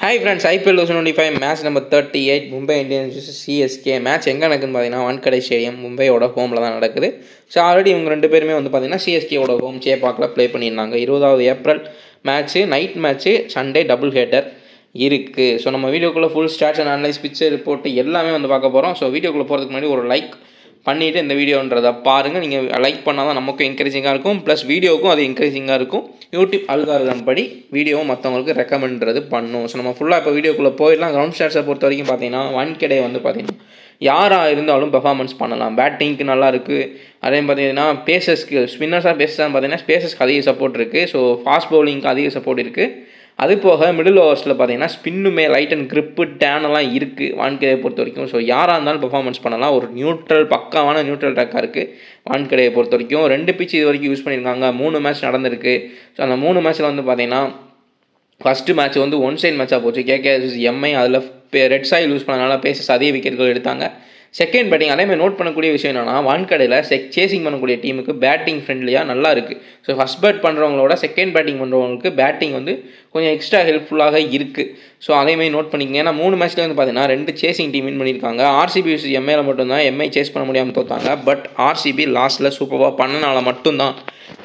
Hi friends, IPL 2025 match number 38 Mumbai Indians CSK match எங்கே நடக்குதுன்னு பார்த்தீங்கன்னா வான்கடை ஸ்டேடியம் மும்பையோட ஹோமில் தான் நடக்குது. ஸோ ஆல்ரெடி இவங்க ரெண்டு பேருமே வந்து பார்த்தீங்கன்னா சிஎஸ்கேவோட ஹோம் சேப்பாக்கில் ப்ளே பண்ணியிருந்தாங்க. 20 April match, night match, Sunday double header இருக்குது. ஸோ நம்ம வீடியோக்குள்ளே full stats and analyse picture report எல்லாமே வந்து பார்க்க போகிறோம். ஸோ வீடியோக்குள்ளே போகிறதுக்கு முன்னாடி ஒரு லைக் பண்ணிவிட்டு இந்த வீடியோன்றதை பாருங்கள். நீங்கள் லைக் பண்ணால் தான் நமக்கும் என்கரேஜிங்காக இருக்கும், ப்ளஸ் வீடியோவுக்கும் அது என்கரேஜிங்காக இருக்கும். யூடியூப் அல்காரிதம் படி வீடியோவும் மற்றவங்களுக்கு ரெக்கமெண்ட்றது பண்ணும். ஸோ நம்ம ஃபுல்லாக இப்போ வீடியோக்குள்ளே போயிடலாம். கிரவுண்ட் ஸ்டாட்ஸை பொறுத்த வரைக்கும் பார்த்தீங்கன்னா வான்கடே வந்து பார்த்தீங்கன்னா யாராக இருந்தாலும் பெர்ஃபார்மன்ஸ் பண்ணலாம். பேட்டிங்க்கு நல்லா இருக்குது. அதே பார்த்தீங்கன்னா பேசஸ்க்கு ஸ்பின்னர்ஸாக பேசஸ்ன்னு பார்த்தீங்கன்னா பேசஸ்க்கு அதிக சப்போர்ட் இருக்குது. ஸோ ஃபாஸ்ட் பவுலிங்க்கு அதிக சப்போர்ட் இருக்குது. அது போக மிடில் ஓவர்ஸில் பார்த்தீங்கன்னா ஸ்பின்னுமே லைட் அண்ட் கிரிப்பு டேனெல்லாம் இருக்குது வான்கடையை பொறுத்த வரைக்கும். ஸோ யாராக இருந்தாலும் பெர்ஃபார்மன்ஸ் பண்ணலாம். ஒரு பக்காவான நியூட்ரல் ட்ராக்காக இருக்குது வான்கடையை பொறுத்த வரைக்கும். 2 பிச் இது வரைக்கும் யூஸ் பண்ணியிருக்காங்க. 3 மேட்ச் நடந்திருக்கு. ஸோ அந்த 3 மேட்ச்சில் வந்து பார்த்தீங்கன்னா ஃபஸ்ட்டு மேட்ச் வந்து ஒன் சைட் மேட்சாக போச்சு. கேகேஆர் எம்ஐ அதில் ரெட் சாயில் யூஸ் பண்ணனால பேசஸ் அதிக விக்கெட்டுகள் எடுத்தாங்க. செகண்ட் பேட்டிங் அதேமாதிரி நோட் பண்ணக்கூடிய விஷயம் என்னென்னா வான்கடையில் சேசிங் பண்ணக்கூடிய டீமுக்கு பேட்டிங் ஃப்ரெண்ட்லியாக நல்லா இருக்குது. ஸோ ஃபஸ்ட் பேட் பண்ணுறவங்களோட செகண்ட் பேட்டிங் பண்ணுறவங்களுக்கு பேட்டிங் வந்து கொஞ்சம் எக்ஸ்ட்ரா ஹெல்ப்ஃபுல்லாக இருக்குது. ஸோ அதேமாதிரி நோட் பண்ணிக்கங்க. ஏன்னா 3 மேட்ச்சில் வந்து பார்த்தீங்கன்னா 2 சேசிங் டீம் வின் பண்ணியிருக்காங்க. ஆர்சிபி vs எம்ஐயில் மட்டும்தான் எம்ஐ சேஸ் பண்ண முடியாமல் தோத்தாங்க. பட் ஆர்சிபி லாஸ்ட்டில் சூப்பராக பண்ணனால மட்டும்தான்,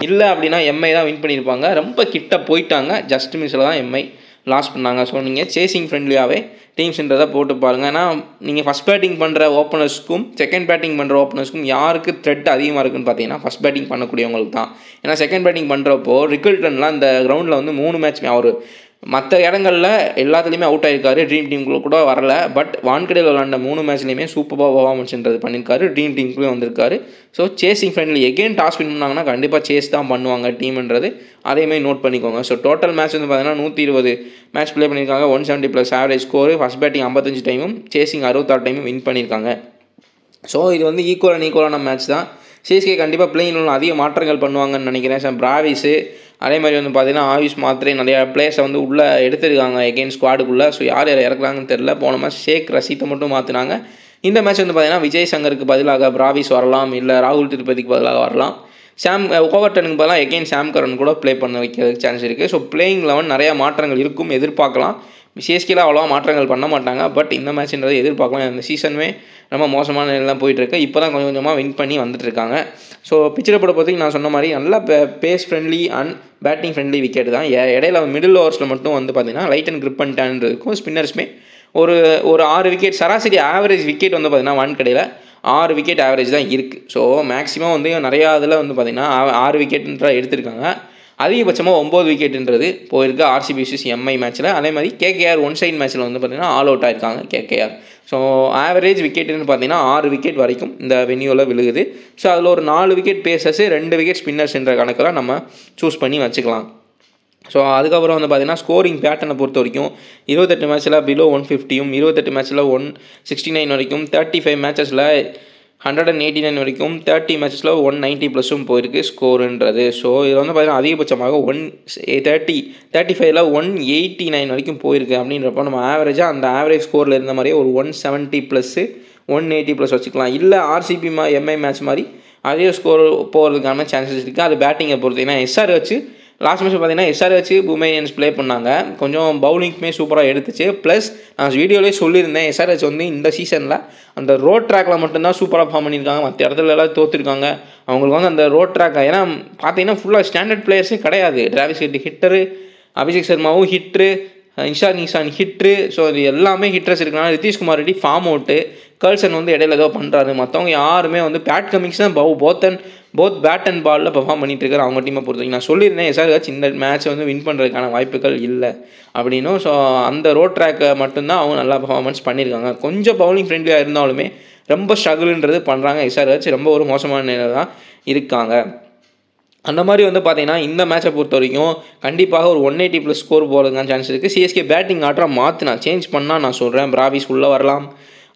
இல்லை அப்படின்னா எம்ஐ தான் வின் பண்ணியிருப்பாங்க. ரொம்ப கிட்ட போயிட்டாங்க, ஜஸ்ட் மிஸ்ஸில் தான் எம்ஐ லாஸ் பண்ணாங்க. ஸோ நீங்கள் சேசிங் ஃப்ரெண்ட்லியாகவே டீம்ஸ்ன்றதை போட்டு பாருங்கள். ஏன்னா நீங்கள் ஃபஸ்ட் பேட்டிங் பண்ணுற ஓப்பனர்ஸ்க்கும் செகண்ட் பேட்டிங் பண்ணுற ஓப்பனர்ஸ்க்கும் யாருக்கு த்ரெட் அதிகமாக இருக்குன்னு பார்த்தீங்கன்னா ஃபஸ்ட் பேட்டிங் பண்ணக்கூடியவங்களுக்கு தான். ஏன்னா செகண்ட் பேட்டிங் பண்ணுறப்போ ரிக்கல்டன்லாம் இந்த கிரவுண்டில் வந்து 3 மேட்ச்மே அவர் மற்ற இடங்களில் எல்லாத்துலேயுமே அவுட் ஆகிருக்காரு. ட்ரீம் டீமுக்குள்ள கூட வரல. பட் வான்கடையில் விளாண்ட 3 மேட்ச்லேயுமே சூப்பராக பெர்ஃபார்மன்ஸ்ன்றது பண்ணியிருக்காரு. ட்ரீம் டீமுக்குள்ளே வந்திருக்காரு. So chasing friendly again toss win பண்ணாங்கன்னா கண்டிப்பாக சேஸ் தான் பண்ணுவாங்க டீம்ன்றது அதேமாதிரி நோட் பண்ணிக்கோங்க. ஸோ டோட்டல் மேட்ச் வந்து பார்த்தீங்கன்னா 120 மேட்ச் ப்ளே பண்ணியிருக்காங்க. 170+ ஆவரேஜ் ஸ்கோரு. ஃபஸ்ட் பேட்டிங் 55 டைமும் சேசிங் 66 டைமும் வின் பண்ணியிருக்காங்க. ஸோ இது வந்து ஈக்குவலான மேட்ச் தான். சிஎஸ்கே கண்டிப்பாக பிளேயிங்கில் அதிக மாற்றங்கள் பண்ணுவாங்கன்னு நினைக்கிறேன். ஸோ பிராவிஸு அதே மாதிரி வந்து பார்த்தீங்கன்னா ஆயுஷ் மாத்திரை நிறையா பிளேயர்ஸை வந்து உள்ளே எடுத்துருக்காங்க எகெயின் ஸ்குவாடுக்குள்ளே. ஸோ யார் இறக்குறாங்கன்னு தெரில. போன மேட்ச் ஷேக் ரஷீத்தை மட்டும் மாற்றினாங்க. இந்த மேட்ச் வந்து பார்த்தீங்கன்னா விஜய் சங்கருக்கு பதிலாக பிராவிஸ் வரலாம், இல்லை ராகுல் திருப்பதிக்கு பதிலாக வரலாம். ஓவர்டனுக்கு பதிலாக எகெயின் சாம் கரன் கூட ப்ளே பண்ண வைக்கிறதுக்கு சான்ஸ் இருக்குது. ஸோ பிளேயிங் 11 நிறையா மாற்றங்கள் இருக்கும், எதிர்பார்க்கலாம். சிஎஸ்கேல அவ்வளோவா மாற்றங்கள் பண்ண மாட்டாங்க. பட் இந்த மேட்ச்ன்றதை எதிர்பார்க்கலாம். இந்த சீசனுமே ரொம்ப மோசமான நிலையில் போயிட்டுருக்கு. இப்போ தான் கொஞ்சம் கொஞ்சமாக வின் பண்ணி வந்துட்டுருக்காங்க. ஸோ பிச்சரை பொறுத்தவரைக்கும் நான் சொன்ன மாதிரி நல்லா pace friendly and batting friendly wicket தான். இடையில மிடில் ஓவர்ஸில் மட்டும் வந்து பார்த்தீங்கன்னா light and grip and turn இருக்கும். ஸ்பின்னர்ஸுமே ஒரு 6 விக்கெட் சராசரி ஆவரேஜ் விக்கெட் வந்து பார்த்தீங்கன்னா வான்கடையில் 6 விக்கெட் ஆவரேஜ் தான் இருக்குது. ஸோ மேக்ஸிமம் வந்து நிறையா இதில் வந்து பார்த்திங்கன்னா 6 விக்கெட்ன்ற எடுத்திருக்காங்க. அதிகபட்சமாக 9 விக்கெட்டுன்றது போயிருக்கு ஆர்சிபி vs எம்ஐ மேட்ச்சில். அதே மாதிரி கேகேஆர் ஒன் சைட் மேட்ச்சில் வந்து பார்த்திங்கன்னா ஆல் அவுட் ஆகிருக்காங்க கேகேஆர். ஸோ ஆவரேஜ் விக்கெட்டுன்னு பார்த்தீங்கன்னா 6 விக்கெட் வரைக்கும் இந்த வென்யூவில் விழுகுது. ஸோ அதில் ஒரு 4 விக்கெட் பேசர்ஸு 2 விக்கெட் ஸ்பின்னர்ஸ்ன்ற கணக்கில் நம்ம சூஸ் பண்ணி வச்சுக்கலாம். ஸோ அதுக்கப்புறம் வந்து பார்த்திங்கன்னா ஸ்கோரிங் பேட்டர்னை பொறுத்த வரைக்கும் 28 மேட்ச்சில் பிலோ 150யும் 28 மேட்ச்சில் 169 வரைக்கும் 35 மேட்சஸில் 189 வரைக்கும் 30 மேட்சஸில் 190+ போயிருக்கு ஸ்கோருன்றது. ஸோ இதில் வந்து பார்த்திங்கன்னா அதிகபட்சமாக 35ல் 189 வரைக்கும் போயிருக்கு. அப்படின்றப்போ நம்ம ஆவரேஜாக அந்த ஆவரேஜ் ஸ்கோரில் இருந்த மாதிரியே ஒரு 170+, 180+ வச்சுக்கலாம். இல்லை ஆர்சிபி எம்ஐ மேட்ச் மாதிரி அதே ஸ்கோர் போகிறதுக்கான சான்சஸ் இருக்குது. அது பேட்டிங்கை பொறுத்தீங்கன்னா எஸ்ஆர் வச்சு லாஸ்ட் மேட்ச் பார்த்தீங்கன்னா எஸ்ஆர் வச்சு மும்பை இந்தியன்ஸ் ப்ளே பண்ணாங்க. கொஞ்சம் பவுலிங்க்குமே சூப்பராக எடுத்துச்சு. ப்ளஸ் நான் வீடியோலேயே சொல்லியிருந்தேன் எஸ்ஆர்ஹெச் வந்து இந்த சீசனில் அந்த ரோட் ட்ராக்கில் மட்டும்தான் சூப்பராக பர்ஃபார்ம் பண்ணியிருக்காங்க. மற்ற இடத்துல எல்லாம் தோற்றுருக்காங்க. அவங்களுக்கு வந்து அந்த ரோட் ட்ராக் ஏன்னா பார்த்தீங்கன்னா ஃபுல்லாக ஸ்டாண்டர்ட் பிளேயர்ஸே கிடையாது. டிராவிஸ் ஹெட் ஹிட்டரு, அபிஷேக் சர்மாவும் ஹிட்ரு, நிஷான் ஹிட்ரு. ஸோ இது எல்லாமே ஹிட்டர்ஸ் இருக்கனால Nitishkumar Reddy form out, Klaasen வந்து இடையில ஏதோ பண்ணுறாரு. மற்றவங்க யாருமே வந்து பேட் கமிங்ஸ் தான் போத் பேட் அண்ட் பாலில் பெர்ஃபார்ம் பண்ணிட்டு இருக்காரு அவங்க டீமை பொறுத்த வரைக்கும். நான் சொல்லியிருந்தேன் எஸ்ஆர்ஹெச் இந்த மேட்ச்சை வந்து வின் பண்ணுறதுக்கான வாய்ப்புகள் இல்லை அப்படின்னும். ஸோ அந்த ரோட் ட்ராக்கை மட்டும்தான் அவங்க நல்லா பெர்ஃபார்மன்ஸ் பண்ணியிருக்காங்க. கொஞ்சம் பவுலிங் ஃப்ரெண்ட்லியாக இருந்தாலுமே ரொம்ப ஸ்ட்ரகிள்ன்றது பண்ணுறாங்க. எஸ்ஆர்ஹெச் ரொம்ப ஒரு மோசமான நிலையில் தான் இருக்காங்க. அந்த மாதிரி வந்து பார்த்தீங்கன்னா இந்த மேட்சை பொறுத்த வரைக்கும் கண்டிப்பாக ஒரு 180+ ஸ்கோர் போகிறதுக்கான சான்ஸ் இருக்குது. சிஎஸ்கே பேட்டிங் ஆர்டரை மாற்றினா சேஞ்ச் பண்ணால் நான் சொல்கிறேன் பிராவிஸ் உள்ளே வரலாம்.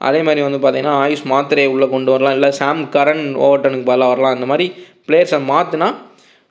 அதே மாதிரி வந்து பார்த்திங்கன்னா ஆயுஷ் மாத்திரையை உள்ளே கொண்டு வரலாம், இல்லை சாம் கரன் ஓவர்டனுக்கு பதிலாக வரலாம். அந்த மாதிரி பிளேயர்ஸை மாற்றினா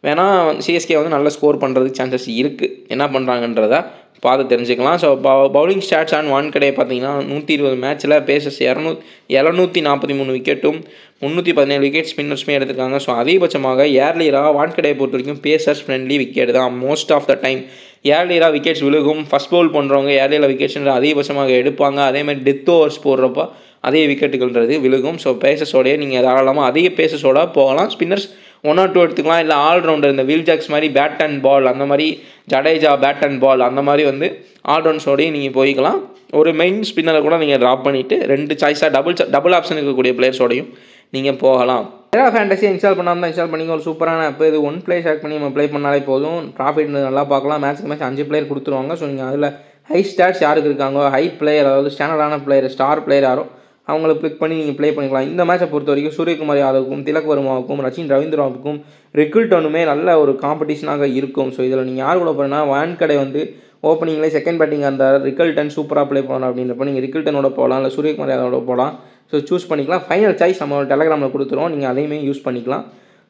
வேணால் சிஎஸ்கே வந்து நல்ல ஸ்கோர் பண்ணுறதுக்கு சான்சஸ் இருக்குது. என்ன பண்ணுறாங்கன்றதை பார்த்து தெரிஞ்சுக்கலாம். So bowling stats and Wankhede பார்த்தீங்கன்னா 120 மேட்ச்சில் பேசஸ் 743 விக்கெட்டும் 317 விக்கெட் ஸ்பின்னர்ஸுமே எடுத்திருக்காங்க. ஸோ அதிகபட்சமாக ஏர்லியராக வான்கடையை பொறுத்த வரைக்கும் பேசர்ஸ் ஃப்ரெண்ட்லி விக்கெட் தான் மோஸ்ட் ஆஃப் த டைம். ஏர்லியராக விக்கெட்ஸ் விழுகும். ஃபஸ்ட் பவுல் பண்ணுறவங்க ஏர்லியரில் விக்கெட்ஸ் அதிகபட்சமாக எடுப்பாங்க. அதேமாதிரி டெத் ஓவர்ஸ் போடுறப்போ அதிக விக்கெட்டுகள்ன்றது விழுகும். ஸோ பேசஸோடையே நீங்கள் தாராளமாக அதிக பேசஸோட போகலாம். ஸ்பின்னர்ஸ் 1 or 2 எடுத்துக்கலாம். இல்லை ஆல்ரவுண்டர் இந்த வில் ஜாக்ஸ் மாதிரி பேட் அண்ட் பால் அந்த மாதிரி, ஜடேஜா பேட் அண்ட் பால் அந்த மாதிரி வந்து ஆல்ரவுண்ட்ஸோடையும் நீங்கள் போய்க்கலாம். ஒரு மெயின் ஸ்பின்னரை கூட நீங்கள் ட்ராப் பண்ணிவிட்டு 2 சாய்ஸாக டபுள் ஆப்ஷன் இருக்கக்கூடிய பிளேயர்ஸோடையும் நீங்கள் போகலாம். ஃபேண்டஸி இன்ஸ்டால் பண்ணாமல் தான் இன்ஸ்டால் பண்ணிங்க. ஒரு சூப்பரான ஆப் இது. 1 பிளே செலக்ட் பண்ணி நம்ம ப்ளே பண்ணாலே போதும். ப்ராஃபிட் நல்லா பார்க்கலாம். மேட்ச்க்கு மேட்ச் 5 பிளேயர் கொடுத்துருவாங்க. ஸோ நீங்கள் அதில் ஹை ஸ்டாட்ஸ் யாருக்கு இருக்காங்க, ஹை பிளேயர் அதாவது ஸ்டாண்டர்டான பிளேயர், ஸ்டார் பிளேயர் யாரோ அவங்கள கிளிக் பண்ணி நீங்கள் ப்ளே பண்ணிக்கலாம். இந்த மேட்சை பொறுத்த வரைக்கும் சூரியகுமார் யாதவுக்கும், திலக் வர்மாவுக்கும், ரச்சின் ரவீந்திராவுக்கும் ரிக்கில்டனுமே நல்ல ஒரு காம்படிஷனாக இருக்கும். ஸோ இதில் நீங்கள் யார் கூட போகிறேன்னா வான்கடை வந்து ஓப்பனிங்லேயே செகண்ட் பேட்டிங் அந்த ரிக்கில்டன் சூப்பராக ப்ளே பண்ணலாம் அப்படின்றப்ப நீங்கள் ரிக்கில்டனோட போகலாம், இல்லை சூரியகுமார் யாதவோட போகலாம். ஸோ சூஸ் பண்ணிக்கலாம். ஃபைனல் சாய்ஸ் நம்ம டெலகிராமில் கொடுத்துருவோம், நீங்கள் அதையுமே யூஸ் பண்ணிக்கலாம்.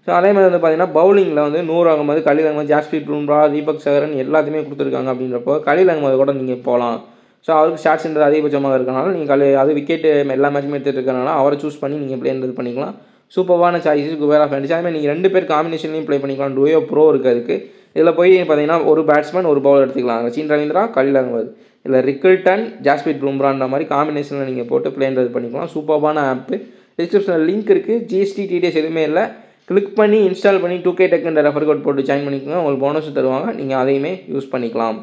ஸோ அதே மாதிரி வந்து பார்த்தீங்கன்னா பவுலிங்கில் வந்து நூர் அகமது, கலீல் அகமது, ஜாஸ்பிரீத் பும்ரா, தீபக் சஹரன் எல்லாத்தையுமே கொடுத்துருக்காங்க. அப்படின்றப்போ கலீல் அகமது கூட நீங்கள் போகலாம். ஸோ அவருக்கு ஸ்டாட்ஸ்ன்றது அதிகபட்சமாக இருக்கனால நீங்கள் அது விக்கெட்டு எல்லா மேட்சுமே எடுத்துகிட்டு இருக்கனால அவரை சூஸ் பண்ணி நீங்கள் ப்ளேன்றது பண்ணிக்கலாம். சூப்பரான சாய்ஸஸ் குபேரா ஃபேண்டஸி. அதே மாதிரி நீங்கள் 2 பேர் காம்பினேஷன்லையும் ப்ளே பண்ணிக்கலாம். டுயோ ப்ரோ இருக்குது அதுக்கு. இதில் போய் பார்த்தீங்கன்னா ஒரு பேட்ஸ்மேன் ஒரு பவுலர் எடுத்துக்கலாம். ரச்சின் ரவீந்திரா, கலீல் அகமது, இல்லை ரிக்கில்டன், ஜாஸ்பிரீத் பும்ரான்ற மாதிரி காம்பினேஷனில் நீங்கள் போட்டு ப்ளேன்றது பண்ணிக்கலாம். சூப்பரான ஆப்பு. டிஸ்கிரிப்ஷனில் லிங்க் இருக்குது. ஜிஎஸ்டி டிடிஎஸ் எதுவுமே இல்லை. கிளிக் பண்ணி இன்ஸ்டால் பண்ணி 2K டெக்குன்ற ரெஃபர் கோட் போட்டு ஜாயின் பண்ணிக்கோங்க. உங்களுக்கு போனஸ் தருவாங்க, நீங்கள் அதையுமே யூஸ் பண்ணிக்கலாம்.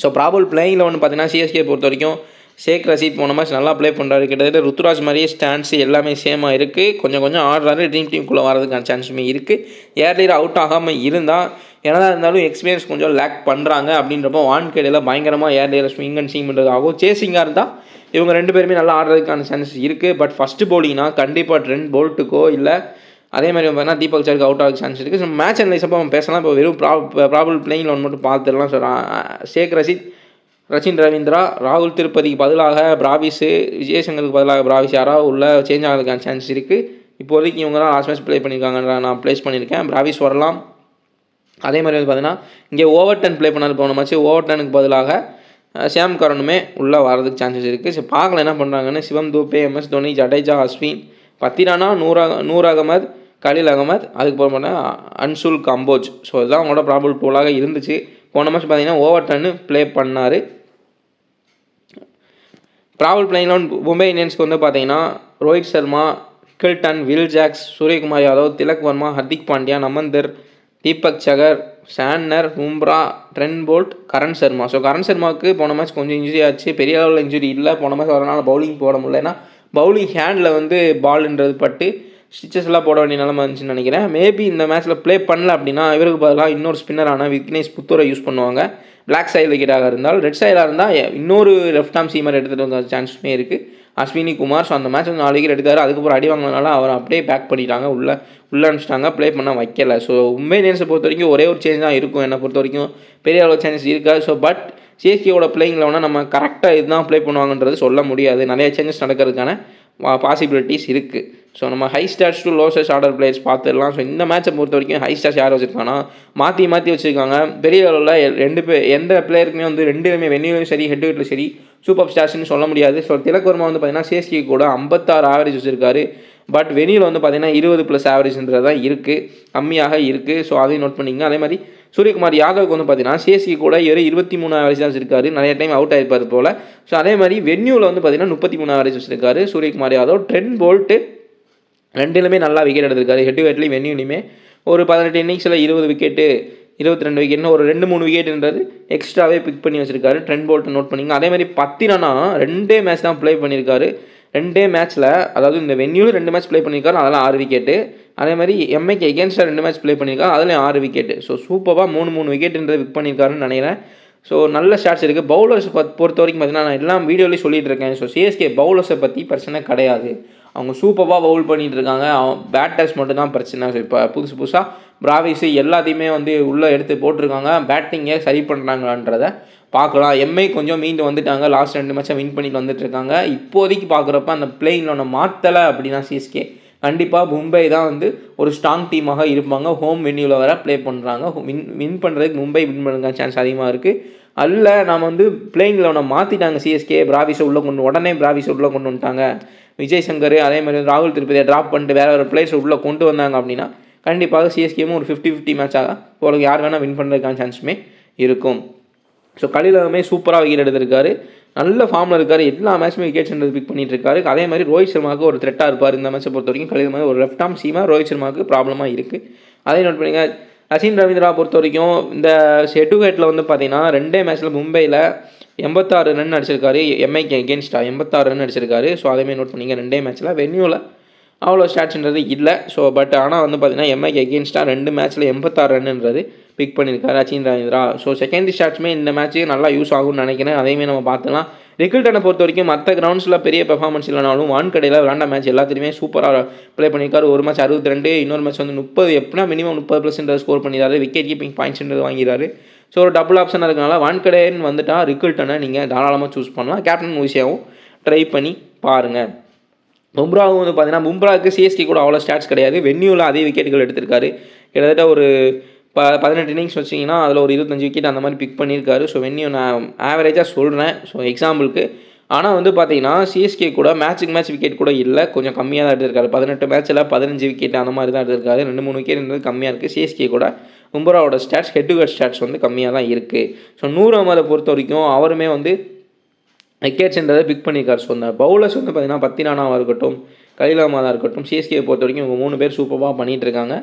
ஸோ ப்ராபல் பிளேயிங்கில் வந்து பார்த்தீங்கன்னா சிஎஸ்கே பொறுத்த வரைக்கும் ஷேக் ரஷீத் போன மேட்ச் நல்லா ப்ளே பண்ணுறாரு. கிட்டத்தட்ட ருத்துராஜ் மாதிரியே ஸ்டாண்ட்ஸு எல்லாமே சேமாக இருக்குது. கொஞ்சம் ஆடுறாரு. டீமுக்குள்ளே வரதுக்கான சான்ஸுமே இருக்குது. ஏர்லியர் அவுட் ஆகாமல் இருந்தால் என்னதான் இருந்தாலும் எக்ஸ்பீரியன்ஸ் கொஞ்சம் லேக் பண்ணுறாங்க. அப்படின்றப்போ வான்கேடில் பயங்கரமாக ஏர்லியர் ஸ்விங் அண்ட் சீம் பண்ணுறதாகும். சேசிங்காக இருந்தால் இவங்க 2 பேருமே நல்லா ஆடுறதுக்கான சான்சஸ் இருக்குது. பட் ஃபஸ்ட்டு பவுலிங்னா கண்டிப்பாக ட்ரெண்ட் போல்ட்டுக்கோ இல்லை அதே மாதிரி பார்த்தீங்கன்னா தீபக் சருக்கு அவுட் ஆக சான்ஸ் இருக்குது. ஸோ மேட்ச் அனலைஸ் அப்போ நம்ம பேசலாம். இப்போ வெறும் ப்ராபல் பிளேயிங்கில் ஒன்று மட்டும் பார்த்துடலாம். ஸோ ஷேக் ரஷீத், ரச்சின் ரவீந்திரா, ராகுல் திருப்பதிக்கு பதிலாக பிராவிஸு, விஜயசங்கருக்கு பதிலாக பிராவிஸ் யாராவது உள்ள சேஞ்ச் ஆகிறதுக்கான சான்ஸ் இருக்குது. இப்போதைக்கு இவங்க தான் லாஸ்ட் மேட்ச் ப்ளே பண்ணியிருக்காங்க, நான் ப்ளேஸ் பண்ணியிருக்கேன். பிராவிஸ் வரலாம். அதே மாதிரி வந்து பார்த்தீங்கன்னா இங்கே ஓவர்டன் ப்ளே பண்ணாது போன மேட்ச்சு. ஓவர்டனுக்கு பதிலாக ஷியாம் கரனுமே உள்ளே வரதுக்கு சான்சஸ் இருக்குது. ஸோ பார்க்கலாம் என்ன பண்ணுறாங்கன்னு. சிவம் தூபே, MS தோனி, ஜடேஜா, அஸ்வின், பத்திரானா, நூர் அகமது, கலீல் அகமது, அதுக்கு போகிற அன்சுல் கம்போஜ். ஸோ இதுதான் அவங்களோட ப்ராபல் டூலாக இருந்துச்சு. போன மேட்ச் பார்த்தீங்கன்னா ஓவர்டன்னு ப்ளே பண்ணார். ப்ராபல் பிளேயிங்கில் மும்பை இந்தியன்ஸ்க்கு வந்து பார்த்தீங்கன்னா Rohit Sharma, Rickelton, Will Jacks, Suryakumar Yadav, Tilak Varma, Hardik Pandya, Naman Dhir, Deepak Chahar, Santner, Bumrah, Trent Boult, Karan Sharma. So Karan சர்மாவுக்கு போன மேட்ச் கொஞ்சம் இன்ஜுரி ஆச்சு. பெரிய அளவில் இன்ஜுரி இல்லை. போன மேட்ச் வரனால பவுலிங் போட முடியல. ஏன்னா பவுலிங் ஹேண்டில் வந்து பால்ன்றது பட்டு ஸ்டிச்சஸ் எல்லாம் போட வேண்டிய நிலமை இருந்துச்சுன்னு நினைக்கிறேன். மேபி இந்த மேட்ச்சில் ப்ளே பண்ணல அப்படின்னா இவருக்கு பதிலாக இன்னொரு ஸ்பின்னரான விக்னேஷ் புத்தூரை யூஸ் பண்ணுவாங்க. பிளாக் சைடு விக்கெட்டாக இருந்தால். ரெட் சைடாக இருந்தால் இன்னொரு லெஃப்ட் ஆர்ம் சீமர் எடுத்துகிட்டு வந்த சான்ஸுமே இருக்குது. அஸ்வினி குமார். ஸோ அந்த மேட்ச் வந்து 4 விக்கெட் எடுத்தார். அதுக்கப்புறம் அடி வாங்கினதுனால அவரை அப்படியே பேக் பண்ணிட்டாங்க, உள்ளே அனுப்பிச்சிட்டாங்க, ப்ளே பண்ண வைக்கல. ஸோ மும்பை இந்தியன்ஸை பொறுத்த வரைக்கும் ஒரே ஒரு சேஞ்ச் தான் இருக்கும். என்னை பொறுத்த வரைக்கும் பெரிய அளவு சேஞ்சஸ் இருக்காது. ஸோ பட் சிஎஸ்கேவோட பிளேயிங்கில் வேணால் நம்ம கரெக்டாக இதுதான் ப்ளே பண்ணுவாங்கன்றது சொல்ல முடியாது. நிறைய சேஞ்சஸ் நடக்கிறதுக்கான பாசிபிலிட்டிஸ் இருக்குது. ஸோ நம்ம high stars to losses order players பார்த்துடலாம். ஸோ இந்த மேட்சை பொறுத்த வரைக்கும் ஹை ஸ்டார்ஸ் யார் வச்சுருக்காங்கன்னா மாற்றி வச்சுருக்காங்க. பெரிய அளவில் எந்த பிளேயருக்குமே வந்து 2மே வெண்ணிலையும் சரி ஹெட் விக்கெட்லையும் சரி சூப்பர் ஸ்டார்ஸ்னு சொல்ல முடியாது. ஸோ திலக் வர்மா வந்து பார்த்தீங்கன்னா சிஎஸ்கே கூட 56 ஆவரேஜ் வச்சுருக்காரு. பட் வெளியில் வந்து பார்த்தீங்கன்னா 20+ ஆவரேஜ்ன்றது தான் இருக்குது, கம்மியாக இருக்குது. ஸோ அதையும் நோட் பண்ணிங்க. அதே மாதிரி சூரியகுமார் யாதவுக்கு வந்து பார்த்தீங்கன்னா சிஎஸ்கே கூட 23 ஆவரேஜ் தான் வச்சிருக்காரு. நிறைய டைம் அவுட் ஆகிருப்பார் போல். ஸோ அதே மாதிரி வென்யூவில் வந்து பார்த்தீங்கன்னா 33 ஆவரேஜ் வச்சிருக்காரு சூரியகுமார் யாதவ். ட்ரெண்ட் போல்ட்டு 2லுமே நல்லா விக்கெட் எடுத்திருக்காரு. ஹெட் விக்கெட்லையும் வென்யூலையுமே ஒரு 18 இன்னிங்ஸில் 20 விக்கெட்டு, 22 விக்கெட்னு ஒரு 2-3 விக்கெட்டுன்றது எக்ஸ்ட்ராவே பிக் பண்ணி வச்சிருக்காரு. ட்ரெண்ட் போல்ட்டு நோட் பண்ணிங்க. அதே மாதிரி பத்திரனா 2 மேட்ச் தான் ப்ளே பண்ணியிருக்காரு. 2 மேட்ச்சில் அதாவது இந்த வென்யூவில் 2 மேட்ச் ப்ளே பண்ணியிருக்காரு, அதெல்லாம் 6 விக்கெட்டு. அதே மாதிரி எம்ஐக்கு எகேன்ஸ்டாக 2 மேட்ச் ப்ளே பண்ணியிருக்காரு, அதுலேயும் 6 விக்கெட்டு. ஸோ சூப்பராக 3 விக்கெட்டுன்றது பிக் பண்ணியிருக்காருன்னு நினைக்கிறேன். ஸோ நல்ல ஷாட்ஸ் இருக்குது. பவுலர்ஸ் பொறுத்த வரைக்கும் பார்த்தீங்கன்னா நான் எல்லாம் வீடியோலேயும் சொல்லிட்டு இருக்கேன். ஸோ சிஎஸ்கே பவுலர்ஸை பற்றி பிரச்சனை கிடையாது. அவங்க சூப்பராக பவுல் பண்ணிகிட்டு இருக்காங்க. பேட்டர்ஸ் மட்டும்தான் பிரச்சனை. ஸோ இப்போ புதுசாக பிராவிஸு எல்லாத்தையுமே வந்து உள்ளே எடுத்து போட்டிருக்காங்க. பேட்டிங்கை சரி பண்ணுறாங்களான்றதை பார்க்கலாம். எம்ஐ கொஞ்சம் மீண்டு வந்துட்டாங்க. லாஸ்ட் 2 மேட்சை வின் பண்ணிட்டு வந்துட்டுருக்காங்க. இப்போதைக்கு பார்க்குறப்ப அந்த பிளேயிங்கில் ஒன்று மாற்றலை அப்படின்னா சிஎஸ்கே கண்டிப்பாக மும்பை தான் வந்து ஒரு ஸ்ட்ராங் டீமாக இருப்பாங்க. ஹோம் வென்யூவில் வர ப்ளே பண்ணுறாங்க. வின் பண்ணுறதுக்கு மும்பை வின் பண்ணுற சான்ஸ் அதிகமாக இருக்குது. அல்ல நாம் வந்து பிளேயிங்கில் ஒன்று மாற்றிட்டாங்க சிஎஸ்கே. பிராவிஸை உடனே பிராவிஸை உள்ளே கொண்டு வந்துட்டாங்க. விஜய் சங்கர் அதே மாதிரி ராகுல் திருப்பதியை ட்ராப் பண்ணிட்டு வேறு பிளேயர்ஸை உள்ளே கொண்டு வந்தாங்க அப்படின்னா கண்டிப்பாக சிஎஸ்கேவும் ஒரு 50-50 மேட்சாக உங்களுக்கு யார் வேணால் வின் பண்ணுறதுக்கான சான்ஸுமே இருக்கும். ஸோ கலில் அகமது சூப்பராக விக்கெட் எடுத்திருக்காரு, நல்ல ஃபார்மில் இருக்கார், எல்லா மேட்சுமே விக்கெட் சென்றது பிக் பண்ணிட்டு இருக்காரு. அதே மாதிரி ரோஹித் சர்மாவுக்கு ஒரு த்ரெட்டாக இருப்பார் இந்த மேட்சை பொறுத்த வரைக்கும். கலில் அகமது ஒரு லெஃப்ட் ஆர்ம் சீமாக ரோஹித் சர்மாவுக்கு ப்ராப்ளமாக இருக்குது, அதையும் நோட் பண்ணிங்க. ரச்சின் ரவீந்திரா பொறுத்த வரைக்கும் இந்த ஹெட் டு ஹெட்டில் வந்து பார்த்தீங்கன்னா 2 மேட்ச்சில் மும்பையில் 86 ரன் அடிச்சிருக்காரு, எம்ஐக்கு எகென்ஸ்டாக 86 ரன் அடிச்சிருக்காரு. ஸோ அதேமாதிரி நோட் பண்ணிங்க. 2 மேட்ச்சில் வென்யூவில் அவ்வளோ ஸ்டாட்ஸ்ன்றது இல்லை. ஸோ பட் ஆனால் வந்து பார்த்தீங்கன்னா எம்ஐக்கு எகென்ஸ்டாக 2 மேட்ச்சில் 86 ரன்னுன்றது பிக் பண்ணியிருக்காரு ரச்சின் ரவீந்திரா. ஸோ செகண்டரி ஸ்டாட்ஸுமே இந்த மேட்ச்சுக்கு நல்லா யூஸ் ஆகும்னு நினைக்கிறேன். அதேமாதிரி நம்ம பார்த்துக்கலாம். ரிக்கில்டனை பொறுத்த வரைக்கும் மற்ற கிரவுண்ட்ஸில் பெரிய பெர்ஃபார்மன்ஸ் இல்லைனாலும் வான்கடையில் விளாண்ட மேட்ச் எல்லாத்துலேயுமே சூப்பராக ப்ளே பண்ணியிருக்காரு. ஒரு மேட்ச் 62, இன்னொரு மேட்ச் வந்து 30, எப்படின்னா மினிமம் 30+ ஸ்கோர் பண்ணிடுறாரு, விக்கெட் கீப்பிங் பாயிண்ட்ஸ்ன்றது வாங்கிறாரு. ஸோ ஒரு டபுள் ஆப்ஷனாக இருக்கனால வான்கடைன்னு வந்துட்டால் ரிக்கில்டனை நீங்கள் தாராளமாக சூஸ் பண்ணலாம். கேப்டன் மூசியாவும் ட்ரை பண்ணி பாருங்கள். பும்ராவும் வந்து பார்த்தீங்கன்னா பும்ராவுக்கு சிஎஸ்கே கூட அவ்வளோ ஸ்டாட்ஸ் கிடையாது, வென்யூவில் அதே விக்கெட்டுகள் எடுத்திருக்காரு. கிட்டத்தட்ட ஒரு 18 இன்னிங்ஸ் வச்சிங்கன்னா அதில் ஒரு 25 விக்கெட் அந்த மாதிரி பிக் பண்ணியிருக்காரு. ஸோ வென்யூ நான் ஆவரேஜாக சொல்கிறேன் ஸோ எக்ஸாம்பிளுக்கு. ஆனால் வந்து பார்த்தீங்கன்னா சிஎஸ்கே கூட மேட்ச்சுக்கு மேட்ச் விக்கெட் கூட இல்லை, கொஞ்சம் கம்மியாக தான் எடுத்திருக்காரு. 18 மேட்ச்சில் 15 விக்கெட் அந்த மாதிரி தான் எடுத்திருக்காரு, 2-3 விக்கெட் கம்மியாக இருக்குது. சிஎஸ்கே கூட பும்ராவோட stats head to head stats வந்து கம்மியாக தான் இருக்குது. ஸோ 100 அகமதை பொறுத்த வரைக்கும் அவருமே வந்து விக்கெட்ஸ்ன்றதை பிக் பண்ணியிருக்காரு. ஸோ அந்த பவுலர்ஸ் வந்து பார்த்தீங்கன்னா பத்தினானாவாக இருக்கட்டும், கலில் அகமதாக இருக்கட்டும், சிஎஸ்கே பொறுத்த வரைக்கும் இவங்க 3 பேர் சூப்பராக பண்ணிகிட்டு இருக்காங்க.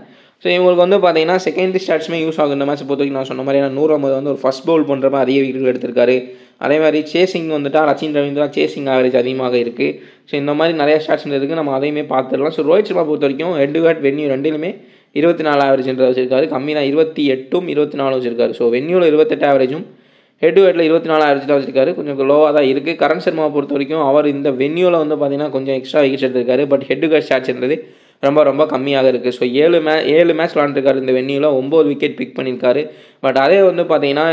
ஸோ இவங்களுக்கு வந்து பார்த்தீங்கன்னா செகண்டரி ஸ்டாட்ஸுமே யூஸ் ஆகும் இந்த மேட்ச் பொறுத்த வரைக்கும். நான் சொன்ன மாதிரி 100 அகமது வந்து ஒரு ஃபஸ்ட் பவுல் பண்ணுறப்ப அதிக விக்கெட் எடுத்திருக்காரு. அதே மாதிரி சேசிங் வந்துட்டால் ரச்சின் ரவீந்திரா சேசிங் ஆவரேஜ் அதிகமாக இருக்குது. ஸோ இந்த மாதிரி நிறைய ஸ்டாட்ஸ் இருக்குது, நம்ம அதையுமே பார்த்துடலாம். ஸோ ரோஹித் சர்மா பொறுத்த வரைக்கும் ஹெட் டு ஹெட் வென்யூ ரெண்டுலுமே 24 ஆவரேஜ்ன்ற வச்சிருக்காரு, கம்மி தான் 28ம் 24 வச்சிருக்காரு. ஸோ வென்யூவில் 28 ஆவரேஜும் ஹெட் டு ஹெட்டில் 24 ஆவரேஜ் தான் வச்சிருக்காரு, கொஞ்சம் லோவாக தான் இருக்குது. கரண் சர்மாவை பொறுத்த வரைக்கும் அவர் இந்த வென்யூவில் வந்து பார்த்தீங்கன்னா கொஞ்சம் எக்ஸ்ட்ரா விக்கெட்ஸ் எடுத்திருக்காரு, பட் ஹெட் டு ஹெட் ஸ்டாட்ஸ்ன்றது ரொம்ப கம்மியாக இருக்குது. ஸோ 7 மேட்ச் விளாண்டுருக்காரு இந்த வென்யூவில், 9 விக்கெட் பிக் பண்ணியிருக்காரு. பட் அதே வந்து பார்த்தீங்கன்னா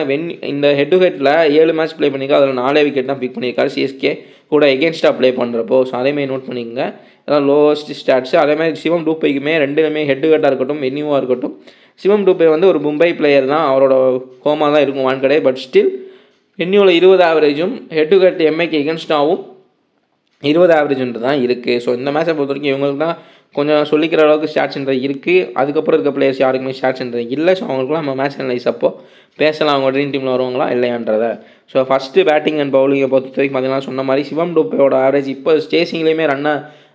இந்த ஹெட் டு ஹெட்டில் 7 மேட்ச் ப்ளே பண்ணியிருக்காரு, அதில் 4 விக்கெட் தான் பிக் பண்ணியிருக்காரு சிஎஸ்கே கூட எகென்ஸ்டாக ப்ளே பண்ணுறப்போ. ஸோ அதேமாதிரி நோட் பண்ணிக்கோங்க, அதான் லோவஸ்ட் ஸ்டாட்ஸ். அதேமாதிரி சிவம் டூபைக்குமே ரெண்டுமே ஹெட் டு ஹெட்டாக இருக்கட்டும் வென்யூவாக இருக்கட்டும், சிவம் டூபை வந்து ஒரு மும்பை பிளேயர் தான், அவரோட ஹோமாக தான் இருக்கும் வான்கடை. பட் ஸ்டில் வென்யூவில் 20 ஆவரேஜும் ஹெட் டு ஹெட் எம்ஐக்கு எகென்ஸ்டாகவும் 20 ஆவரேஜ்ன்றது தான் இருக்குது. ஸோ இந்த மேட்சை பொறுத்த வரைக்கும் இவங்களுக்கு தான் கொஞ்சம் சொல்லிக்கிற அளவுக்கு ஸ்டாட்ஸ்ன்றது இருக்குது. அதுக்கப்புறம் இருக்க பிளேயர்ஸ் யாருக்குமே ஸ்டாட்ஸ்ன்றது இல்லை. ஸோ அவங்களுக்குலாம் நம்ம மேட்ச் அனலைஸ் அப்போ பேசலாம், அவங்க ட்ரீம் டீமில் வருவாங்களா இல்லையான்றதை. ஸோ ஃபஸ்ட்டு பேட்டிங் அண்ட் பவுலிங்கை பொறுத்த வரைக்கும் பார்த்தீங்கன்னா சொன்ன மாதிரி சிவம் டூபையோட ஆவரேஜ் இப்போ சேசிங்லேயுமே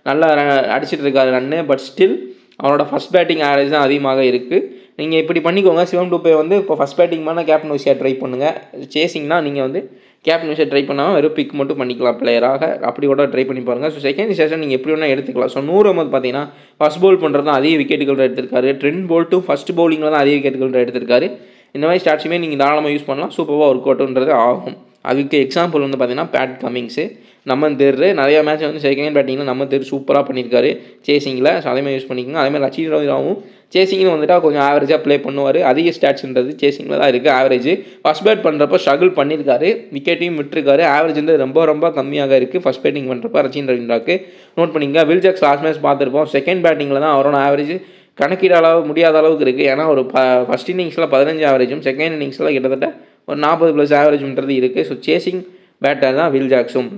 நல்லா அடிச்சிட்டு இருக்காரு ரன்னு. பட் ஸ்டில் அவரோட ஃபஸ்ட் பேட்டிங் ஆவரேஜ் தான் அதிகமாக இருக்குது. நீங்கள் இப்படி பண்ணிக்கோங்க, சிவம் டூபை வந்து இப்போ ஃபஸ்ட் பேட்டிங் பண்ணால் கேப்டன் விஷயம் ட்ரை பண்ணுங்கள், சேசிங்னா நீங்கள் வந்து கேப்டன் விஷயம் ட்ரை பண்ணாமல் வெறும் பிக் மட்டும் பண்ணிக்கலாம் பிளேயராக, அப்படி கூட ட்ரை பண்ணி பாருங்கள். ஸோ செகண்ட் செஷன் நீங்கள் எப்படி வேணால் எடுத்துக்கலாம். ஸோ 100 அகமது பார்த்தீங்கன்னா ஃபஸ்ட் பவுல் பண்ணுறது தான் அதிக விக்கெட்டுகள் எடுத்திருக்காரு, ட்ரெண்ட் போல்ட்டும் ஃபஸ்ட் பவுலிங்கில் தான் அதிக விக்கெட்டுகள் எடுத்திருக்காரு. இந்த மாதிரி ஸ்டாட்ஸுமே நீங்கள் தாராளமாக யூஸ் பண்ணலாம், சூப்பராக ஒர்க் அவுட்ன்றது ஆகும். அதுக்கு எக்ஸாம்பிள் வந்து பார்த்தீங்கன்னா பேட் கமிங்ஸு, நம்ம தெரு நிறையா மேட்ச் வந்து செகண்ட் பேட்டிங்கில் நம்ம தெரு சூப்பராக பண்ணியிருக்காரு சேசிங்கில். ஸோ அதேமாதிரி யூஸ் பண்ணிக்கோங்க. அதேமாதிரி ரச்சின் ரவீந்திராவும் சேசிங்னு வந்துட்டால் கொஞ்சம் ஆவரேஜாக ப்ளே பண்ணுவார், அதிக ஸ்டாட்ஸ்ன்றது சேசிங்கில் தான் இருக்குது ஆவரேஜ். ஃபஸ்ட் பேட் பண்ணுறப்போ ஸ்ட்ரகிள் பண்ணியிருக்காரு, விக்கெட்டையும் விட்டுருக்காரு, ஆவரேஜ் வந்து ரொம்ப கம்மியாக இருக்குது ஃபஸ்ட் பேட்டிங் பண்ணுறப்ப ரச்சின் ரவீந்திராவுக்கு. நோட் பண்ணிங்க. வில் ஜாக்ஸ் லாஸ்ட் மேட்ச் பார்த்துருப்போம், செகண்ட் பேட்டிங்கில் தான் அவரோட ஆவரேஜ் கணக்கிட முடியாத அளவுக்கு இருக்குது. ஏன்னா ஒரு ஃபஸ்ட் இன்னிங்ஸில் 15 ஆவரேஜும் செகண்ட் இன்னிங்ஸில் கிட்டத்தட்ட ஒரு 40+ ஆவரேஜ்ன்றது இருக்குது. ஸோ சேசிங் பேட்டர் தான் வில் ஜாக்ஸும்.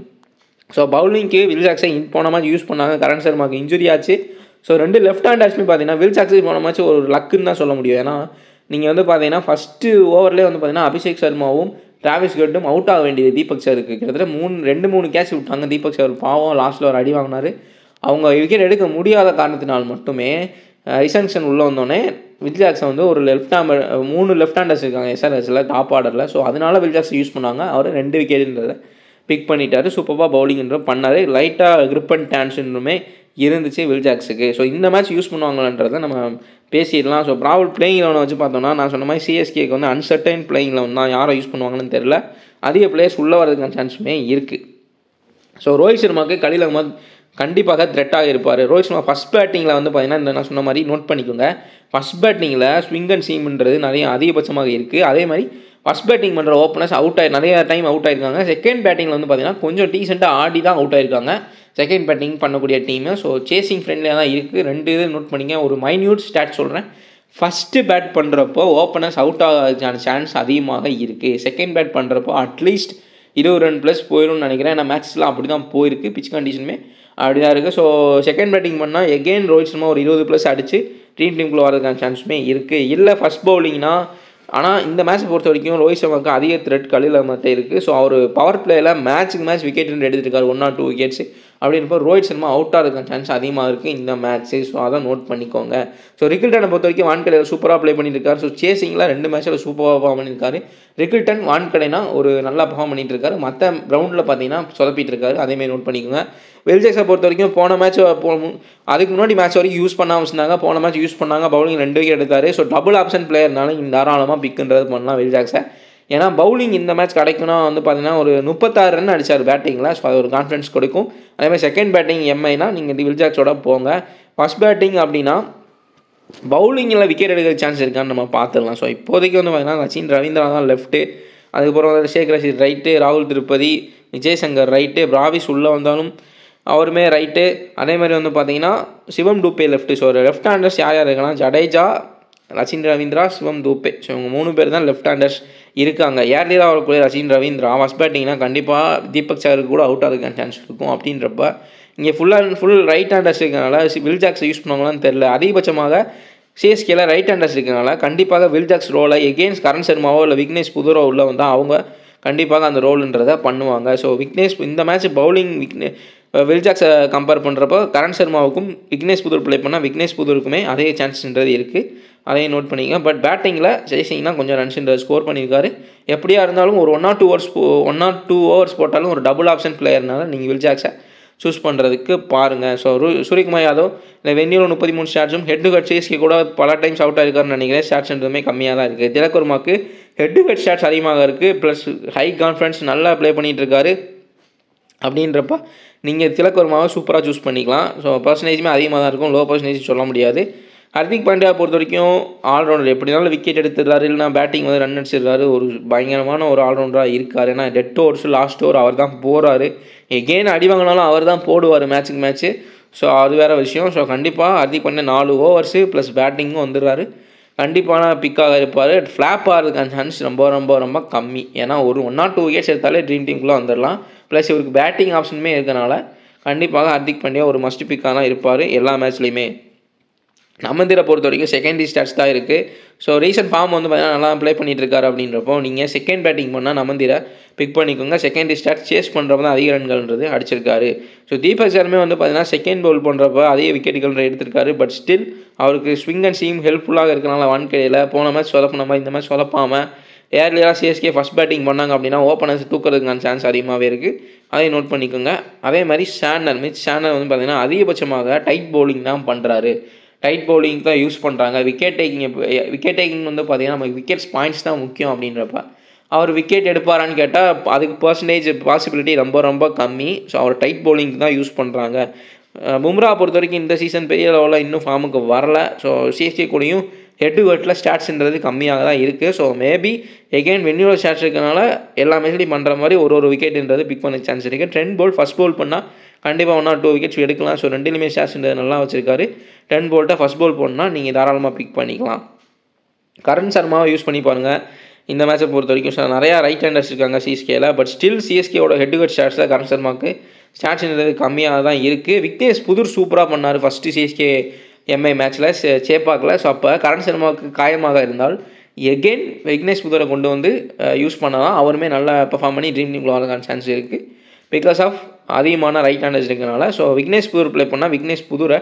ஸோ பவுலிங்க்கு வில் ஜாக்ஸை போன மேட்ச் யூஸ் பண்ணாங்க, கரண் சர்மாவுக்கு இன்ஜுரி ஆச்சு. ஸோ 2 லெஃப்ட் ஹேண்ட் ஆச்சுமே பார்த்தீங்கன்னா வில் ஜாக்ஸுக்கு போன மேட்ச் ஒரு லக்குன்னு தான் சொல்ல முடியும். ஏன்னா நீங்கள் வந்து பார்த்தீங்கன்னா ஃபஸ்ட்டு ஓவர்லேயே வந்து பார்த்தீங்கன்னா அபிஷேக் சர்மாவும் டிராவிஸ் ஹெட்டும் அவுட் ஆக வேண்டியது தீபக் சருக்கு. கிட்டத்தட்ட 2-3 கேட்ச் விட்டாங்க. தீபக் சர் பாவம் லாஸ்ட்டில் ஒரு அடி வாங்கினார். அவங்க விக்கெட் எடுக்க முடியாத காரணத்தினால் மட்டுமே ரிசன்ஷன் உள்ளே வந்தோடனே வில் ஜாக்ஸை வந்து ஒரு மூணு லெஃப்ட் ஹேண்டர்ஸ் இருக்காங்க எஸ்ஆர்எஸில் டாப் ஆர்டரில். ஸோ அதனால வில் ஜாக்ஸ் யூஸ் பண்ணாங்க, அவர் 2 விக்கெட்டுன்றதை பிக் பண்ணிட்டார், சூப்பராக பவுலிங்ன்ற பண்ணார். லைட்டாக கிரிப் அண்ட் டான்ஸுன்றுமே இருந்துச்சு வில் ஜாக்ஸுக்கு. ஸோ இந்த மேட்ச் யூஸ் பண்ணுவாங்கன்றதை நம்ம பேசிடலாம். ஸோ ப்ராபல் பிளேயிங் லெவனை வச்சு பார்த்தோம்னா நான் சொன்ன மாதிரி சிஎஸ்கேக்கு வந்து அன்சர்டைன் பிளேயிங் லெவன் தான், யாரை யூஸ் பண்ணுவாங்கன்னு தெரில, அதிக பிளேயர்ஸ் உள்ளே வரதுக்கான சான்ஸுமே இருக்குது. ஸோ ரோஹித் சர்மாவுக்கு கலில் அகமது கண்டிப்பாக த்ரெட்டாக இருப்பார். ரோஹித் சர்மா ஃபஸ்ட் பேட்டிங்கில் வந்து பார்த்தீங்கன்னா இந்த நான் சொன்ன மாதிரி நோட் பண்ணிக்கோங்க, ஃபஸ்ட் பேட்டிங்கில் ஸ்விங் அண்ட் சீம்ன்றது நிறைய அதிகபட்சமாக இருக்குது. அதே மாதிரி ஃபஸ்ட் பேட்டிங் பண்ணுற ஓப்பனர்ஸ் நிறைய டைம் அவுட் ஆயிருக்காங்க. செகண்ட் பேட்டிங்கில் வந்து பார்த்தீங்கன்னா கொஞ்சம் டீசெண்டாக ஆடி தான் அவுட் ஆயிருக்காங்க செகண்ட் பேட்டிங் பண்ணக்கூடிய டீமு. ஸோ சேசிங் ஃப்ரெண்ட்லியாக தான் இருக்குது. 2 இது நோட் பண்ணிங்க. ஒரு மைன்யூட் ஸ்டாட் சொல்கிறேன், ஃபஸ்ட்டு பேட் பண்ணுறப்போ ஓப்பனர்ஸ் அவுட் ஆகிறதுக்கான சான்ஸ் அதிகமாக இருக்குது. செகண்ட் பேட் பண்ணுறப்போ அட்லீஸ்ட் 20 ரன் ப்ளஸ் போயிடும்னு நினைக்கிறேன். ஏன்னா மேட்ச்லாம் அப்படி தான் போயிருக்கு, பிச் கண்டிஷனுமே அப்படி தான் இருக்குது. ஸோ செகண்ட் பேட்டிங் பண்ணால் எகெயின் ரோஹித் சர்மா ஒரு 20+ அடித்து டீமுக்குள்ளே வரதுக்கான சான்ஸுமே இருக்குது. இல்லை ஃபஸ்ட் பவுலிங்னா ஆனால் இந்த மேட்ச்சை பொறுத்த வரைக்கும் ரோஹித் சர்மாவுக்கு அதிக த்ரெட் கலில் அகமத் இருக்குது. ஸோ அவர் பவர் பிளேயில் மேட்ச்சுக்கு மேட்ச் விக்கெட் எடுத்துருக்காரு 1 or 2 விக்கெட்ஸ். அப்படின்றப்போ ரோஹித் சர்மா அவுட்டாக இருக்க சான்ஸ் அதிகமாக இருக்குது இந்த மேட்ச்சு. ஸோ அதை நோட் பண்ணிக்கோங்க. ஸோ ரிக்கில்டனை பொறுத்த வரைக்கும் வான்கடையில் சூப்பராக ப்ளே பண்ணியிருக்காரு. ஸோ சேசிங்கில் 2 மேட்ச்சில் சூப்பராக பர்ஃபார்ம் பண்ணியிருக்காரு. ரிக்கில்டன் வான்கடைனா ஒரு நல்லா பர்ஃபார்ம் பண்ணிட்டு இருக்காரு. மற்ற கிரவுண்டில் பார்த்தீங்கன்னா சொதப்பிட்டு இருக்காரு. அதேமாதிரி நோட் பண்ணிக்கோங்க. வில்ஜாக்ஸை பொறுத்த வரைக்கும் போன மேட்ச் அதுக்கு முன்னாடி மேட்ச் வரைக்கும் யூஸ் பண்ணாமல் வச்சுருந்தாங்க. போன மேட்ச் யூஸ் பண்ணாங்க. பவுலிங் 2 விக்கெட் எடுத்தார். ஸோ டபுள் ஆப்ஷன் பிளேயர்னால தாராளமாக பிக்குன்றது பண்ணலாம் வில்ஜாக்ஸை. ஏன்னா பவுலிங் இந்த மேட்ச் கிடைக்குன்னா வந்து பார்த்தீங்கன்னா ஒரு 36 ரன் அடித்தார் பேட்டிங்கில். ஸோ அது ஒரு கான்ஃபிடன்ஸ் கொடுக்கும். அதேமாதிரி செகண்ட் பேட்டிங் எம்ஐனா நீங்கள் வில்ஜாக்ஸோட போங்க. ஃபஸ்ட் பேட்டிங் அப்படின்னா பவுலிங்கில் விக்கெட் எடுக்கிற சான்ஸ் இருக்கான்னு நம்ம பார்த்துடலாம். ஸோ இப்போதைக்கு வந்து பார்த்தீங்கன்னா சச்சின் ரவீந்திரா தான் லெஃப்ட்டு, அதுக்கப்புறம் வந்து ஷேக் ரஷீத் ரைட்டு, ராகுல் திருப்பதி, விஜய் சங்கர் ரைட்டு, பிராவிஸ் உள்ளே வந்தாலும் அவருமே ரைட்டு. அதே மாதிரி வந்து பார்த்தீங்கன்னா Shivam Dube left. So left handers யார் யார் இருக்காங்கன்னா ஜடேஜா, சச்சின் ரவீந்திரா, சிவம் டூபே. ஸோ இவங்க 3 பேர் தான் லெஃப்ட் ஹேண்டர்ஸ் இருக்காங்க. ஏர்லியராக வரக்கூடிய சச்சின் ரவீந்திரா ஃபஸ்ட் பேட்டிங்னா கண்டிப்பாக தீபக் சாருக்கு கூட அவுட் ஆகிறதுக்கான சான்ஸ் இருக்கும். அப்படின்றப்ப இங்கே ஃபுல் ரைட் ஹேண்டர்ஸ் இருக்கனால வில்ஜாக்ஸை யூஸ் பண்ணுவாங்களான்னு தெரில. அதிகபட்சமாக சிஎஸ்கேல ரைட் ஹேண்டர்ஸ் இருக்கனால கண்டிப்பாக வில்ஜாக்ஸ் ரோலை எகெயின்ஸ்ட் கரண் சர்மாவோ இல்லை விக்னேஷ் புதூரோ உள்ள வந்தால் அவங்க கண்டிப்பாக அந்த ரோலுன்றதை பண்ணுவாங்க. ஸோ விக்னேஷ் இந்த மேட்ச் பவுலிங் வில்ஜாக்ஸை கம்பேர் பண்ணுறப்போ கரண் சர்மாவுக்கும் விக்னேஷ் புதூர் ப்ளே பண்ணால் விக்னேஷ் புதூருக்குமே அதே சான்ஸ்ன்றது இருக்குது. அதையும் நோட் பண்ணிங்க. பட் பேட்டிங்கில் ஜெய்சிங்னா கொஞ்சம் ரன்ஸ்ன்றது ஸ்கோர் பண்ணியிருக்காரு. எப்படியா இருந்தாலும் ஒரு 1 or 2 ஓவர்ஸ் போட்டாலும் ஒரு டபுள் ஆப்ஷன் பிளேயர்னால நீங்கள் வில்ஜாக்ஸை சூஸ் பண்ணுறதுக்கு பாருங்கள். ஸோ சூரியகுமார் யாதவ் இந்த வென்யூவில் 33 ஸ்டாட்ஸும் ஹெட் டு ஹெட் சிஎஸ்கே கூட பல டைம்ஸ் அவுட் ஆகிருக்காருன்னு நினைக்கிறேன். ஸ்டாட்ஸ்ன்றதுமே கம்மியாக தான் இருக்குது. திலக் வர்மாவுக்கு ஹெட் டு ஹெட் ஸ்டாட்ஸ் அதிகமாக இருக்குது. ப்ளஸ் ஹை கான்ஃபிடன்ஸ் நல்லா ப்ளே பண்ணிகிட்டு இருக்காரு. அப்படின்றப்ப நீங்கள் திலக் வர்மாவை சூப்பராக சூஸ் பண்ணிக்கலாம். ஸோ பர்சன்டேஜுமே அதிகமாக தான் இருக்கும். லோ பர்சன்டேஜ் சொல்ல முடியாது. ஹர்திக் பாண்டியா பொறுத்த வரைக்கும் ஆல்ரவுண்டர் எப்படினாலும் விக்கெட் எடுத்துடுறாரு, இல்லைனா பேட்டிங் வந்து ரன் அடிச்சிடுறாரு. ஒரு பயங்கரமான ஒரு ஆல்ரவுண்டராக இருக்கார். ஏன்னா டெட் ஓவர்ஸ் லாஸ்ட் ஓவர் அவர் தான் போகிறாரு. எகெயின் அடி வாங்கினாலும் அவர் தான் போடுவார் மேட்ச்சுக்கு மேட்ச்சு. ஸோ அது வேறு விஷயம். ஸோ கண்டிப்பாக ஹர்திக் பாண்டியா 4 ஓவர்ஸு ப்ளஸ் பேட்டிங்கும் வந்துடுறாரு. கண்டிப்பான பிக்காக இருப்பார். ஃப்ளாப் ஆகிறதுக்கான சான்ஸ் ரொம்ப ரொம்ப ரொம்ப கம்மி. ஏன்னா ஒரு 1 or 2 விக்கெட்ஸ் எடுத்தாலே ட்ரீம் டீமுக்குள்ளே வந்துடலாம். ப்ளஸ் இவருக்கு பேட்டிங் ஆப்ஷனுமே இருக்கனால கண்டிப்பாக ஹர்திக் பாண்டியா ஒரு மஸ்ட் பிக்காக தான் இருப்பார் எல்லா மேட்ச்லேயுமே. நமந்திரை பொறுத்த வரைக்கும் செகண்டரி ஸ்டாட்ஸ் தான் இருக்குது. ஸோ ரீசன்ட் ஃபார்ம் வந்து பார்த்தீங்கன்னா நல்லா ப்ளே பண்ணிட்டு இருக்காரு. அப்படின்றப்போ நீங்கள் செகண்ட் பேட்டிங் பண்ணால் நமந்திரை பிக் பண்ணிக்கோங்க. செகண்டரி ஸ்டாட்ஸ் சேஸ் பண்ணுறப்ப தான் அதிக ரன்கள்ன்றது அடிச்சிருக்காரு. ஸோ தீபக் சாருமே வந்து பார்த்தீங்கன்னா செகண்ட் பவுல் பண்ணுறப்ப அதிக விக்கெட்டுகள் எடுத்திருக்காரு. பட் ஸ்டில் அவருக்கு ஸ்விங் அண்ட் சீம் ஹெல்ப்ஃபுல்லாக இருக்கனால வான்கடையில் போன மேட்ச் சொதப்பின இந்த மேட்ச் சொதப்பாமல் ஏர்லியராக சிஎஸ்கே ஃபஸ்ட் பேட்டிங் பண்ணாங்க அப்படின்னா ஓப்பனர்ஸ் தூக்கிறதுக்கான சான்ஸ் அதிகமாகவே இருக்குது. அதையும் நோட் பண்ணிக்கோங்க. அதே மாதிரி மிச் ஷானர் வந்து பார்த்தீங்கன்னா அதிகபட்சமாக டைட் பவுலிங் தான் பண்ணுறாரு. டைட் பவுலிங் தான் யூஸ் பண்ணுறாங்க. விக்கெட் டேக்கிங் வந்து பார்த்தீங்கன்னா நமக்கு விக்கெட்ஸ் பாயிண்ட்ஸ் தான் முக்கியம். அப்படின்றப்ப அவர் விக்கெட் எடுப்பாரான்னு கேட்டால் அதுக்கு பர்சன்டேஜ் பாசிபிலிட்டி ரொம்ப ரொம்ப கம்மி. ஸோ அவர் டைட் பவுலிங் தான் யூஸ் பண்ணுறாங்க. பும்ரா பொறுத்த வரைக்கும் இந்த சீசன் பெரிய லெவலில் இன்னும் ஃபார்முக்கு வரல. ஸோ சிஎஸ்கே கூடயும் ஹெட் டு ஹெட்டில் ஸ்டாட்ஸ்ன்றது கம்மியாக தான் இருக்குது. ஸோ மேபி எகெயின் வென்யூவில் ஸ்டாட்ஸ் இருக்கனால எல்லா மேட்ச்லையும் பண்ணுற மாதிரி ஒரு விக்கெட்ன்றது பிக் பண்ண சான்ஸ் இருக்குது. ட்ரெண்ட் போல்ட் ஃபஸ்ட் பவுல் பண்ணால் கண்டிப்பாக 1 or 2 விக்கெட்ஸ் எடுக்கலாம். ஸோ 2லையுமே ஸ்டாட்ஸ்ன்றது நல்லா வச்சுருக்காரு. ட்ரெண்ட் போல்ட்டை ஃபஸ்ட் பவுல் பண்ணால் நீங்கள் தாராளமாக பிக் பண்ணிக்கலாம். கரண் சர்மாவை யூஸ் பண்ணி பாருங்கள். இந்த மேட்சை பொறுத்த வரைக்கும் நிறையா ரைட் ஹேண்டர்ஸ் இருக்காங்க சிஎஸ்கேல. பட் ஸ்டில் சிஎஸ்கேவோட ஹெட் டு ஹெட் ஸ்டாட்ஸில் கரண் சர்மாவுக்கு ஸ்டாட்ஸ்ன்றது கம்மியாக தான் இருக்குது. விக்னேஷ் புதூர் சூப்பராக பண்ணார் ஃபஸ்ட்டு சிஎஸ்கே எம்ஐ மேட்ச்சில் சேப்பாக்கில். ஸோ அப்போ கரண் சர்மாவுக்கு காயமாக இருந்தால் எகெயின் விக்னேஷ் புதூரை கொண்டு வந்து யூஸ் பண்ணால் தான் அவருமே நல்லா பெர்ஃபார்ம் பண்ணி ட்ரீம் டீமுக்குள்ள வரதுக்கான சான்ஸ் இருக்குது. பிகாஸ் ஆஃப் அதிகமான ரைட் ஹேண்டர்ஸ் இருக்கனால. ஸோ விக்னேஷ் புதூர் ப்ளே பண்ணால் விக்னேஷ் புதூரை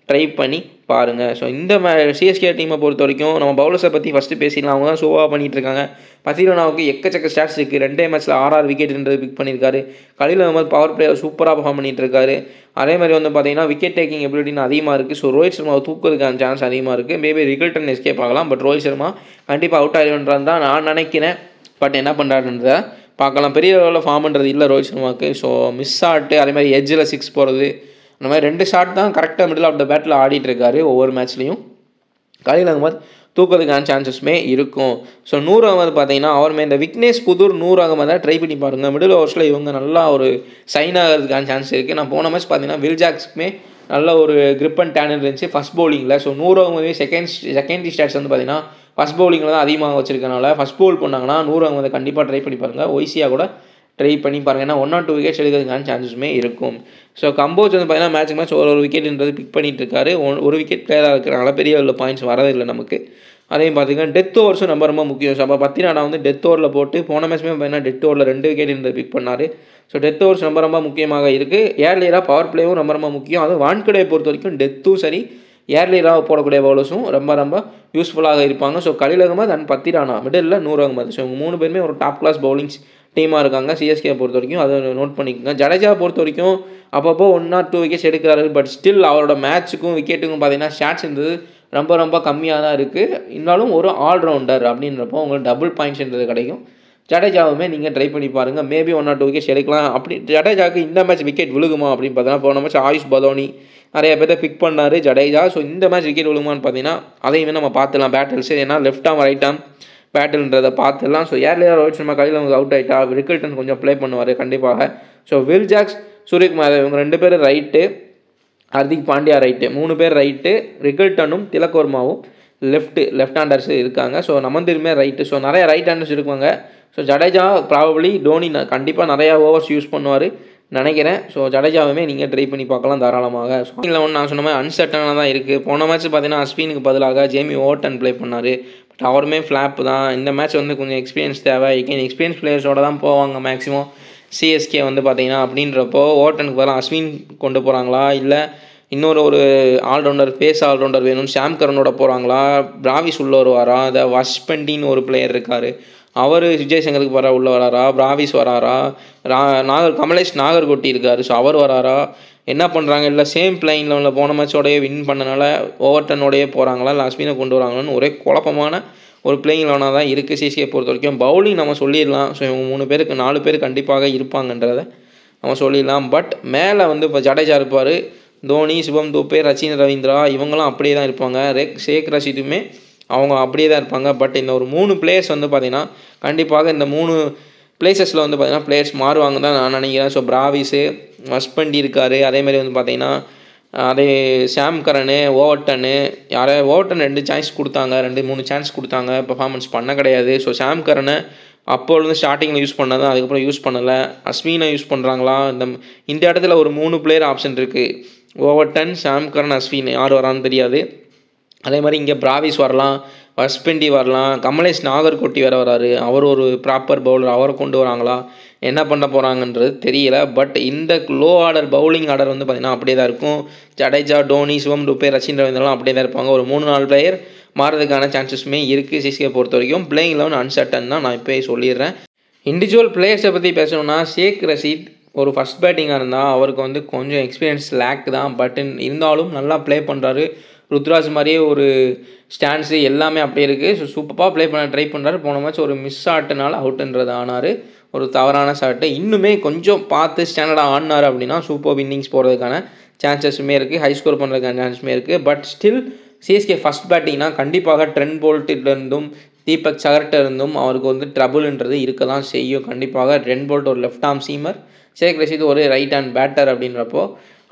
ட்ரை பண்ணி பாருங்கள். ஸோ இந்த சிஎஸ்கே டீமை பொறுத்த வரைக்கும் நம்ம பவுலர்ஸை பற்றி ஃபஸ்ட்டு பேசிடலாம். அவங்க தான் ஷோவாக பண்ணிகிட்டு இருக்காங்க. பத்திரனாவுக்கு எக்கச்சக்க ஸ்டாட்ஸ் இருக்குது. 2 மேட்ச்சில் 6 விக்கெட்ன்றது பிக் பண்ணியிருக்காரு. கலில் அகமத் பவர் பிளேயர் சூப்பராக பர்ஃபார்ம் பண்ணிகிட்டு இருக்காரு. அதே மாதிரி வந்து பார்த்தீங்கன்னா விக்கெட் டேக்கிங் எபிலிட்டின்னு அதிகமாக இருக்குது. ஸோ ரோஹித் சர்மாவை தூக்கிறதுக்கான சான்ஸ் அதிகமாக இருக்குது. மேபி ரிக்கில்டன் எஸ்கேப் ஆகலாம். பட் ரோஹித் சர்மா கண்டிப்பாக அவுட் ஆகிடுன்றது தான் நான் நினைக்கிறேன். பட் என்ன பண்ணுறாருன்றதை பார்க்கலாம். பெரிய லெவலில் ஃபார்ம்ன்றது இல்லை ரோஹித் சர்மாவுக்கு. ஸோ மிஸ் ஷாட்டு அதே மாதிரி எட்ஜில் 6 போகிறது அந்த மாதிரி 2 ஷாட் தான் கரெக்டாக மிடில் ஆஃப் த பேட்டில் ஆடிட்டு இருக்காரு ஒவ்வொரு மேட்ச்லையும். கலில் அகமத் தூக்கிறதுக்கான சான்சஸ்மே இருக்கும். ஸோ 100 அகமது பார்த்தீங்கன்னா அவருமே இந்த விக்னேஷ் புதூர் 100 அகமதை ட்ரை பண்ணி பாருங்கள். மிடில் ஓவர்ஸில் இவங்க நல்லா ஒரு சைன் ஆகிறதுக்கான சான்ஸ் இருக்குது. நான் போன மேட்ச் பார்த்தீங்கன்னா வில்ஜாக்ஸ்க்குமே நல்ல ஒரு கிரிப் அண்ட் டேன் இருந்துச்சு ஃபஸ்ட் பவுலிங்கில். ஸோ 100 அகமதே செகண்டரி ஸ்டாட்ஸ் வந்து பார்த்தீங்கன்னா ஃபஸ்ட் பவுலிங்கில் தான் அதிகமாக வச்சிருக்கனால ஃபஸ்ட் பவுல் பண்ணாங்கன்னா 100 அகமதை கண்டிப்பாக ட்ரை பண்ணி பாருங்கள். ஒய்சியாக கூட ட்ரை பண்ணி பாருங்கள். ஏன்னா 1 or 2 விக்கெட்ஸ் எடுக்கிறதுக்கான சான்சஸுமே இருக்கும். ஸோ கம்போஸ் வந்து பார்த்தீங்கன்னா மேட்ச் ஒரு விக்கெட்ன்றது பிக் பண்ணிட்டு இருக்காரு. ஒரு விக்கெட் பிளேயராக இருக்கிறனால பெரிய உள்ள பாயிண்ட்ஸ் வரதில்லை நமக்கு. அதையும் பார்த்துக்கங்க. டெத் ஓவர்ஸும் ரொம்ப ரொம்ப முக்கியம். ஸோ அப்போ பத்திரானா வந்து டெத் ஓவரில் போட்டு போன மேட்ச்மே பார்த்தீங்கன்னா டெத் ஓவரில் 2 விக்கெட் இருந்தது பிக் பண்ணார். ஸோ டெத் ஓவர்ஸ் ரொம்ப ரொம்ப முக்கியமாக இருக்குது. ஏர்லியராக பவர் பிளேவும் ரொம்ப ரொம்ப முக்கியம். அதுவும் வான்கடையை பொறுத்த வரைக்கும் டெத்தும் சரி ஏர்லியராக போடக்கூடிய பவுலர்ஸும் ரொம்ப ரொம்ப யூஸ்ஃபுல்லாக இருப்பாங்க. So Khaleel Ahmed and Pathirana middle Noor Ahmad. So இவங்க 3 பேருமே ஒரு டாப் கிளாஸ் பவுலிங்ஸ் டீமாக இருக்காங்க சிஎஸ்கே பொறுத்த வரைக்கும். அதை நோட் பண்ணிக்கோங்க. ஜடேஜா பொறுத்த வரைக்கும் அப்பப்போ 1 or 2 விக்கெட்ஸ் எடுக்கிறாரு. பட் ஸ்டில் அவரோட மேட்ச்சுக்கும் விக்கெட்டுக்கும் பார்த்தீங்கன்னா ஷாட்ஸ் இருந்தது ரொம்ப ரொம்ப கம்மியாக தான் இருக்குது. இருந்தாலும் ஒரு ஆல்ரவுண்டர் அப்படின்றப்போ உங்களுக்கு டபுள் பாயிண்ட்ஸ்ன்றது கிடைக்கும். ஜடேஜாவுமே நீங்கள் ட்ரை பண்ணி பாருங்கள். மேபி 1 or 2 விக்கெட்ஸ் எடுக்கலாம். அப்படி ஜடேஜாவுக்கு இந்த மேட்ச் விக்கெட் விழுகுமா அப்படின்னு பார்த்தீங்கன்னா போன மேட்ச் ஆயுஷ் பதோனி நிறைய பேர்த்த பிக் பண்ணார் ஜடேஜா. ஸோ இந்த மேட்ச் விக்கெட் விழுகுமான்னு பார்த்தீங்கன்னா அதையுமே நம்ம பார்த்துலாம் பேட்டில்ஸ். ஏன்னா லெஃப்ட் ஆம் ரைட் ஆம் பேட்டில்ன்றதை பார்த்துடலாம். So earlier Rohit Sharma Khaleel Ahmed out ஆகிட்டா ரிக்கல்டன் கொஞ்சம் ப்ளே பண்ணுவார் கண்டிப்பாக. ஸோ வில் ஜாக்ஸ் சூரியகுமார் இவங்க 2 பேரும் ரைட்டு, ஹர்திக் பாண்டியா ரைட்டு, 3 பேர் ரைட்டு, ரிக்கல்டனும் திலக் வர்மாவும் லெஃப்ட் ஹேண்டர்ஸ் இருக்காங்க. ஸோ நமந்திருமே ரைட்டு. ஸோ நிறைய ரைட் ஹேண்டர்ஸ் இருப்பாங்க. ஸோ ஜடேஜா ப்ராபப்ளி டோனி கண்டிப்பாக நிறையா ஓவர்ஸ் யூஸ் பண்ணுவார் நினைக்கிறேன். ஸோ ஜடேஜாவுமே நீங்கள் ட்ரை பண்ணி பார்க்கலாம் தாராளமாக. ஸோ இல்லை ஒன்று நான் சொன்ன மாதிரி அன்சர்டனாக தான் இருக்குது. போன மேட்ச் பார்த்தீங்கன்னா அஸ்வினுக்கு பதிலாக ஜேமி ஓவர்டன் ப்ளே பண்ணார். பட் அவருமே ஃப்ளாப் தான். இந்த மேட்ச் வந்து கொஞ்சம் எக்ஸ்பீரியன்ஸ் தேவை. எக்ஸ்பீரியன்ஸ் பிளேயர்ஸோட தான் போவாங்க மேக்ஸிமம் சிஎஸ்கே வந்து பார்த்தீங்கன்னா. அப்படின்றப்போ ஓவர்டனுக்கு பதிலாக அஸ்வின் கொண்டு போகிறாங்களா இல்லை இன்னொரு ஆல்ரவுண்டர் பேஸ் ஆல்ரவுண்டர் வேணும் ஷாம் கரனோட போகிறாங்களா, பிராவிஸ் உள்ள வருவாரா, அதை வஷ்பண்டின்னு ஒரு பிளேயர் இருக்கார் அவர் விஜய் சங்கருக்கு வர உள்ள வராரா, பிராவிஸ் வராரா, கமலேஷ் நாகர்கோட்டி இருக்கார் ஸோ அவர் வராரா, என்ன பண்ணுறாங்க இல்லை சேம் பிளேயிங்கில் உள்ள போன மேட்சோடையே வின் பண்ணனால ஓவர்டனோடையே போகிறாங்களா இல்லை அஸ்வினை கொண்டு வராங்களான்னு ஒரே குழப்பமான ஒரு பிளேயிங் லெவனாக தான் இருக்குது சிஎஸ்கே பொறுத்த வரைக்கும். பவுலிங் நம்ம சொல்லிடலாம். ஸோ இவங்க 3 பேருக்கு 4 பேர் கண்டிப்பாக இருப்பாங்கன்றதை நம்ம சொல்லிடலாம். பட் மேலே வந்து இப்போ ஜடேஜா இருப்பார், தோனி, சிவம் தூபே, ரச்சின் ரவீந்திரா இவங்களாம் அப்படியே தான் இருப்பாங்க. ஷேக் ரஷீதுமே அவங்க அப்படியே தான் இருப்பாங்க. பட் இந்த ஒரு 3 பிளேயர்ஸ் வந்து பார்த்திங்கன்னா கண்டிப்பாக இந்த 3 பிளேசஸில் வந்து பார்த்திங்கன்னா பிளேயர்ஸ் மாறுவாங்க தான் நான் நினைக்கிறேன். ஸோ பிராவிஸு வஷ்பண்டி இருக்கார், அதேமாதிரி வந்து பார்த்திங்கன்னா அதே ஷாம் கரனு, ஓவர்டனு ஓவர்டன் 2 சான்ஸ் கொடுத்தாங்க, 2-3 சான்ஸ் கொடுத்தாங்க, பெர்ஃபார்மன்ஸ் பண்ண கிடையாது. ஸோ ஷாம் கரனை அப்போது ஸ்டார்டிங்கில் யூஸ் பண்ணதான் அதுக்கப்புறம் யூஸ் பண்ணலை. அஸ்வினை யூஸ் பண்ணுறாங்களா இந்த இடத்துல ஒரு 3 பிளேயர் ஆப்ஷன் இருக்குது. ஓவர்டன், ஷாம் கரன், அஸ்வின் யார் வரான்னு தெரியாது. அதே மாதிரி இங்கே பிராவிஸ் வரலாம், வஷ்பண்டி வரலாம், கமலேஷ் நாகர்கோட்டி வேறு வராரு, அவர் ஒரு ப்ராப்பர் பவுலர், அவரை கொண்டு வராங்களா, என்ன பண்ண போகிறாங்கன்றது தெரியல. பட் இந்த லோ ஆர்டர் பவுலிங் ஆர்டர் வந்து பார்த்திங்கன்னா அப்படியே தான் இருக்கும். ஜடேஜா, டோனி, சிவம் டுபே, ரச்சின் ரவீந்திரலாம் அப்படியே தான் இருப்பாங்க. ஒரு 3-4 பிளேயர் மாறதுக்கான சான்சஸுமே இருக்குது சிஎஸ்கே பொறுத்த வரைக்கும். பிளேயிங் 11 அன்சர்டன் தான் நான் இப்போயே சொல்லிடுறேன். இண்டிவிஜுவல் பிளேயர்ஸை பற்றி பேசணும்னா ஷேக் ரஷீத் ஒரு ஃபஸ்ட் பேட்டிங்காக இருந்தால் அவருக்கு வந்து கொஞ்சம் எக்ஸ்பீரியன்ஸ் லேக் தான். பட் இருந்தாலும் நல்லா ப்ளே பண்ணுறாரு. ருத்ராஜ் மாதிரியே ஒரு ஸ்டாண்ட்ஸு எல்லாமே அப்படியே இருக்குது. ஸோ சூப்பராக ப்ளே பண்ண ட்ரை பண்ணுறாரு. போன மேட்ச் ஒரு மிஸ் ஷாட்டுனால அவுட்டுன்றது ஆனார், ஒரு தவறான ஷாட்டு. இன்னுமே கொஞ்சம் பார்த்து ஸ்டாண்டர்டாக ஆடினார் அப்படின்னா சூப்பர் இன்னிங்ஸ் போகிறதுக்கான சான்சஸுமே இருக்குது, ஹை ஸ்கோர் பண்ணுறதுக்கான சான்ஸுமே இருக்குது. பட் ஸ்டில் சிஎஸ்கே ஃபஸ்ட் பேட்டிங்னா கண்டிப்பாக ட்ரெண்ட் போல்ட்டிலிருந்தும் தீபக் சகர்கிட்ட இருந்தும் அவருக்கு வந்து ட்ரபுள்ன்றது இருக்க தான் செய்யும். கண்டிப்பாக ட்ரெண்ட் போல்ட் ஒரு லெஃப்ட் ஆர்ம் சீமர், ஷேக் ரஷீத் ஒரு ரைட் ஹேண்ட் பேட்டர் அப்படின்றப்போ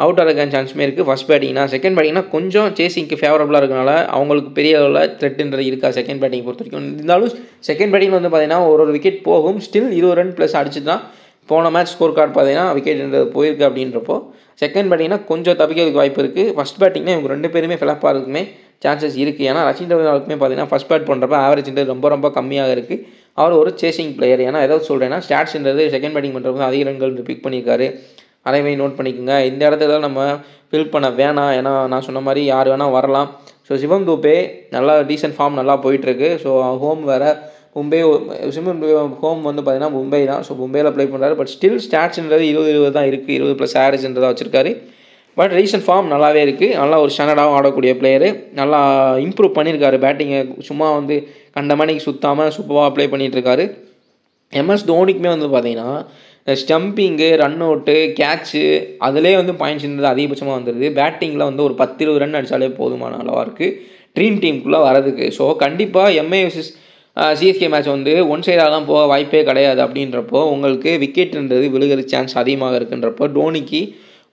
அவுட் ஆகிறதுக்கான சான்ஸுமே இருக்குது ஃபஸ்ட் பேட்டிங்னா. செகண்ட் பேட்டிங்னா கொஞ்சம் சேசிங்க்கு ஃபேவரபுளாக இருக்கனால அவங்களுக்கு பெரிய அளவில் த்ரெட்டுன்றது இருக்கா செகண்ட் பேட்டிங் பொறுத்த வரைக்கும். இருந்தாலும் செகண்ட் பேட்டிங் வந்து பார்த்திங்கன்னா ஒரு விக்கெட் போகும். ஸ்டில் 20 ரன் ப்ளஸ் அடிச்சு தான் போன மேட்ச் ஸ்கோர் கார்டு பார்த்தீங்கன்னா விக்கெட்ன்றது போயிருக்கு. அப்படின்றப்போ செகண்ட் பேட்டிங்னா கொஞ்சம் தப்பிக்கிறதுக்கு வாய்ப்பு இருக்குது. ஃபஸ்ட் பேட்டிங்னா இவங்க 2 பேருமே ஃபிளாப்பாக இருக்குமே சான்சஸ் இருக்குது. ஏன்னா ரச்சின் ரவீந்திராவுக்குமே பார்த்தீங்கன்னா ஃபஸ்ட் பேட் பண்ணுறப்ப ஆவரேஜ்ன்றது ரொம்ப ரொம்ப கம்மியாக இருக்குது. அவர் ஒரு சேசிங் பிளேயர். ஏன்னா ஏதாவது சொல்கிறேன்னா ஸ்டாட்ஸ்ன்றது செகண்ட் பேட்டிங் பண்ணுறப்ப அதிக ரன்கள் பிக் பண்ணியிருக்காரு. அதேமாதிரி நோட் பண்ணிக்கோங்க. இந்த இடத்துல நம்ம ஃபில் பண்ண வேணாம். ஏன்னா நான் சொன்ன மாதிரி யார் வேணால் வரலாம். ஸோ சிவம் தூபே நல்லா டீசென்ட் ஃபார்ம் நல்லா போயிட்டுருக்கு. ஸோ ஹோம் வேறு மும்பை, சிவம் ஹோம் வந்து பார்த்திங்கன்னா மும்பை தான். ஸோ மும்பையில் ப்ளே பண்ணுறாரு. பட் ஸ்டில் ஸ்டாட்ஸ்ன்றது 20 தான் இருக்குது, 20+ ஆவரேஜ்ன்றதாக வச்சுருக்காரு. பட் ரீசன்ட் ஃபார்ம் நல்லாவே இருக்குது. நல்லா ஒரு ஸ்டாண்டர்டாகவும் ஆடக்கூடிய பிளேயரு. நல்லா இம்ப்ரூவ் பண்ணியிருக்காரு பேட்டிங்கை. சும்மா வந்து கண்ட மணிக்கு சுற்றாமல் சூப்பராக ப்ளே பண்ணிகிட்ருக்காரு. எம்எஸ் தோனிக்குமே வந்து பார்த்திங்கன்னா ஸ்டம்பிங்கு, ரன் அவுட்டு, கேட்ச்சு அதிலே வந்து பாயிண்ட்ஸ்ன்றது அதிகபட்சமாக வந்துடுது. பேட்டிங்கில் வந்து ஒரு 10-20 ரன் அடித்தாலே போதுமான அளவாக இருக்குது ட்ரீம் டீமுக்குள்ளே வரதுக்கு. ஸோ கண்டிப்பாக எம்ஐ vs சிஎஸ்கே மேட்ச் வந்து ஒன் சைடாக தான் போக வாய்ப்பே கிடையாது. அப்படின்றப்போ உங்களுக்கு விக்கெட்ன்றது விழுகிற சான்ஸ் அதிகமாக இருக்குன்றப்போ டோனிக்கு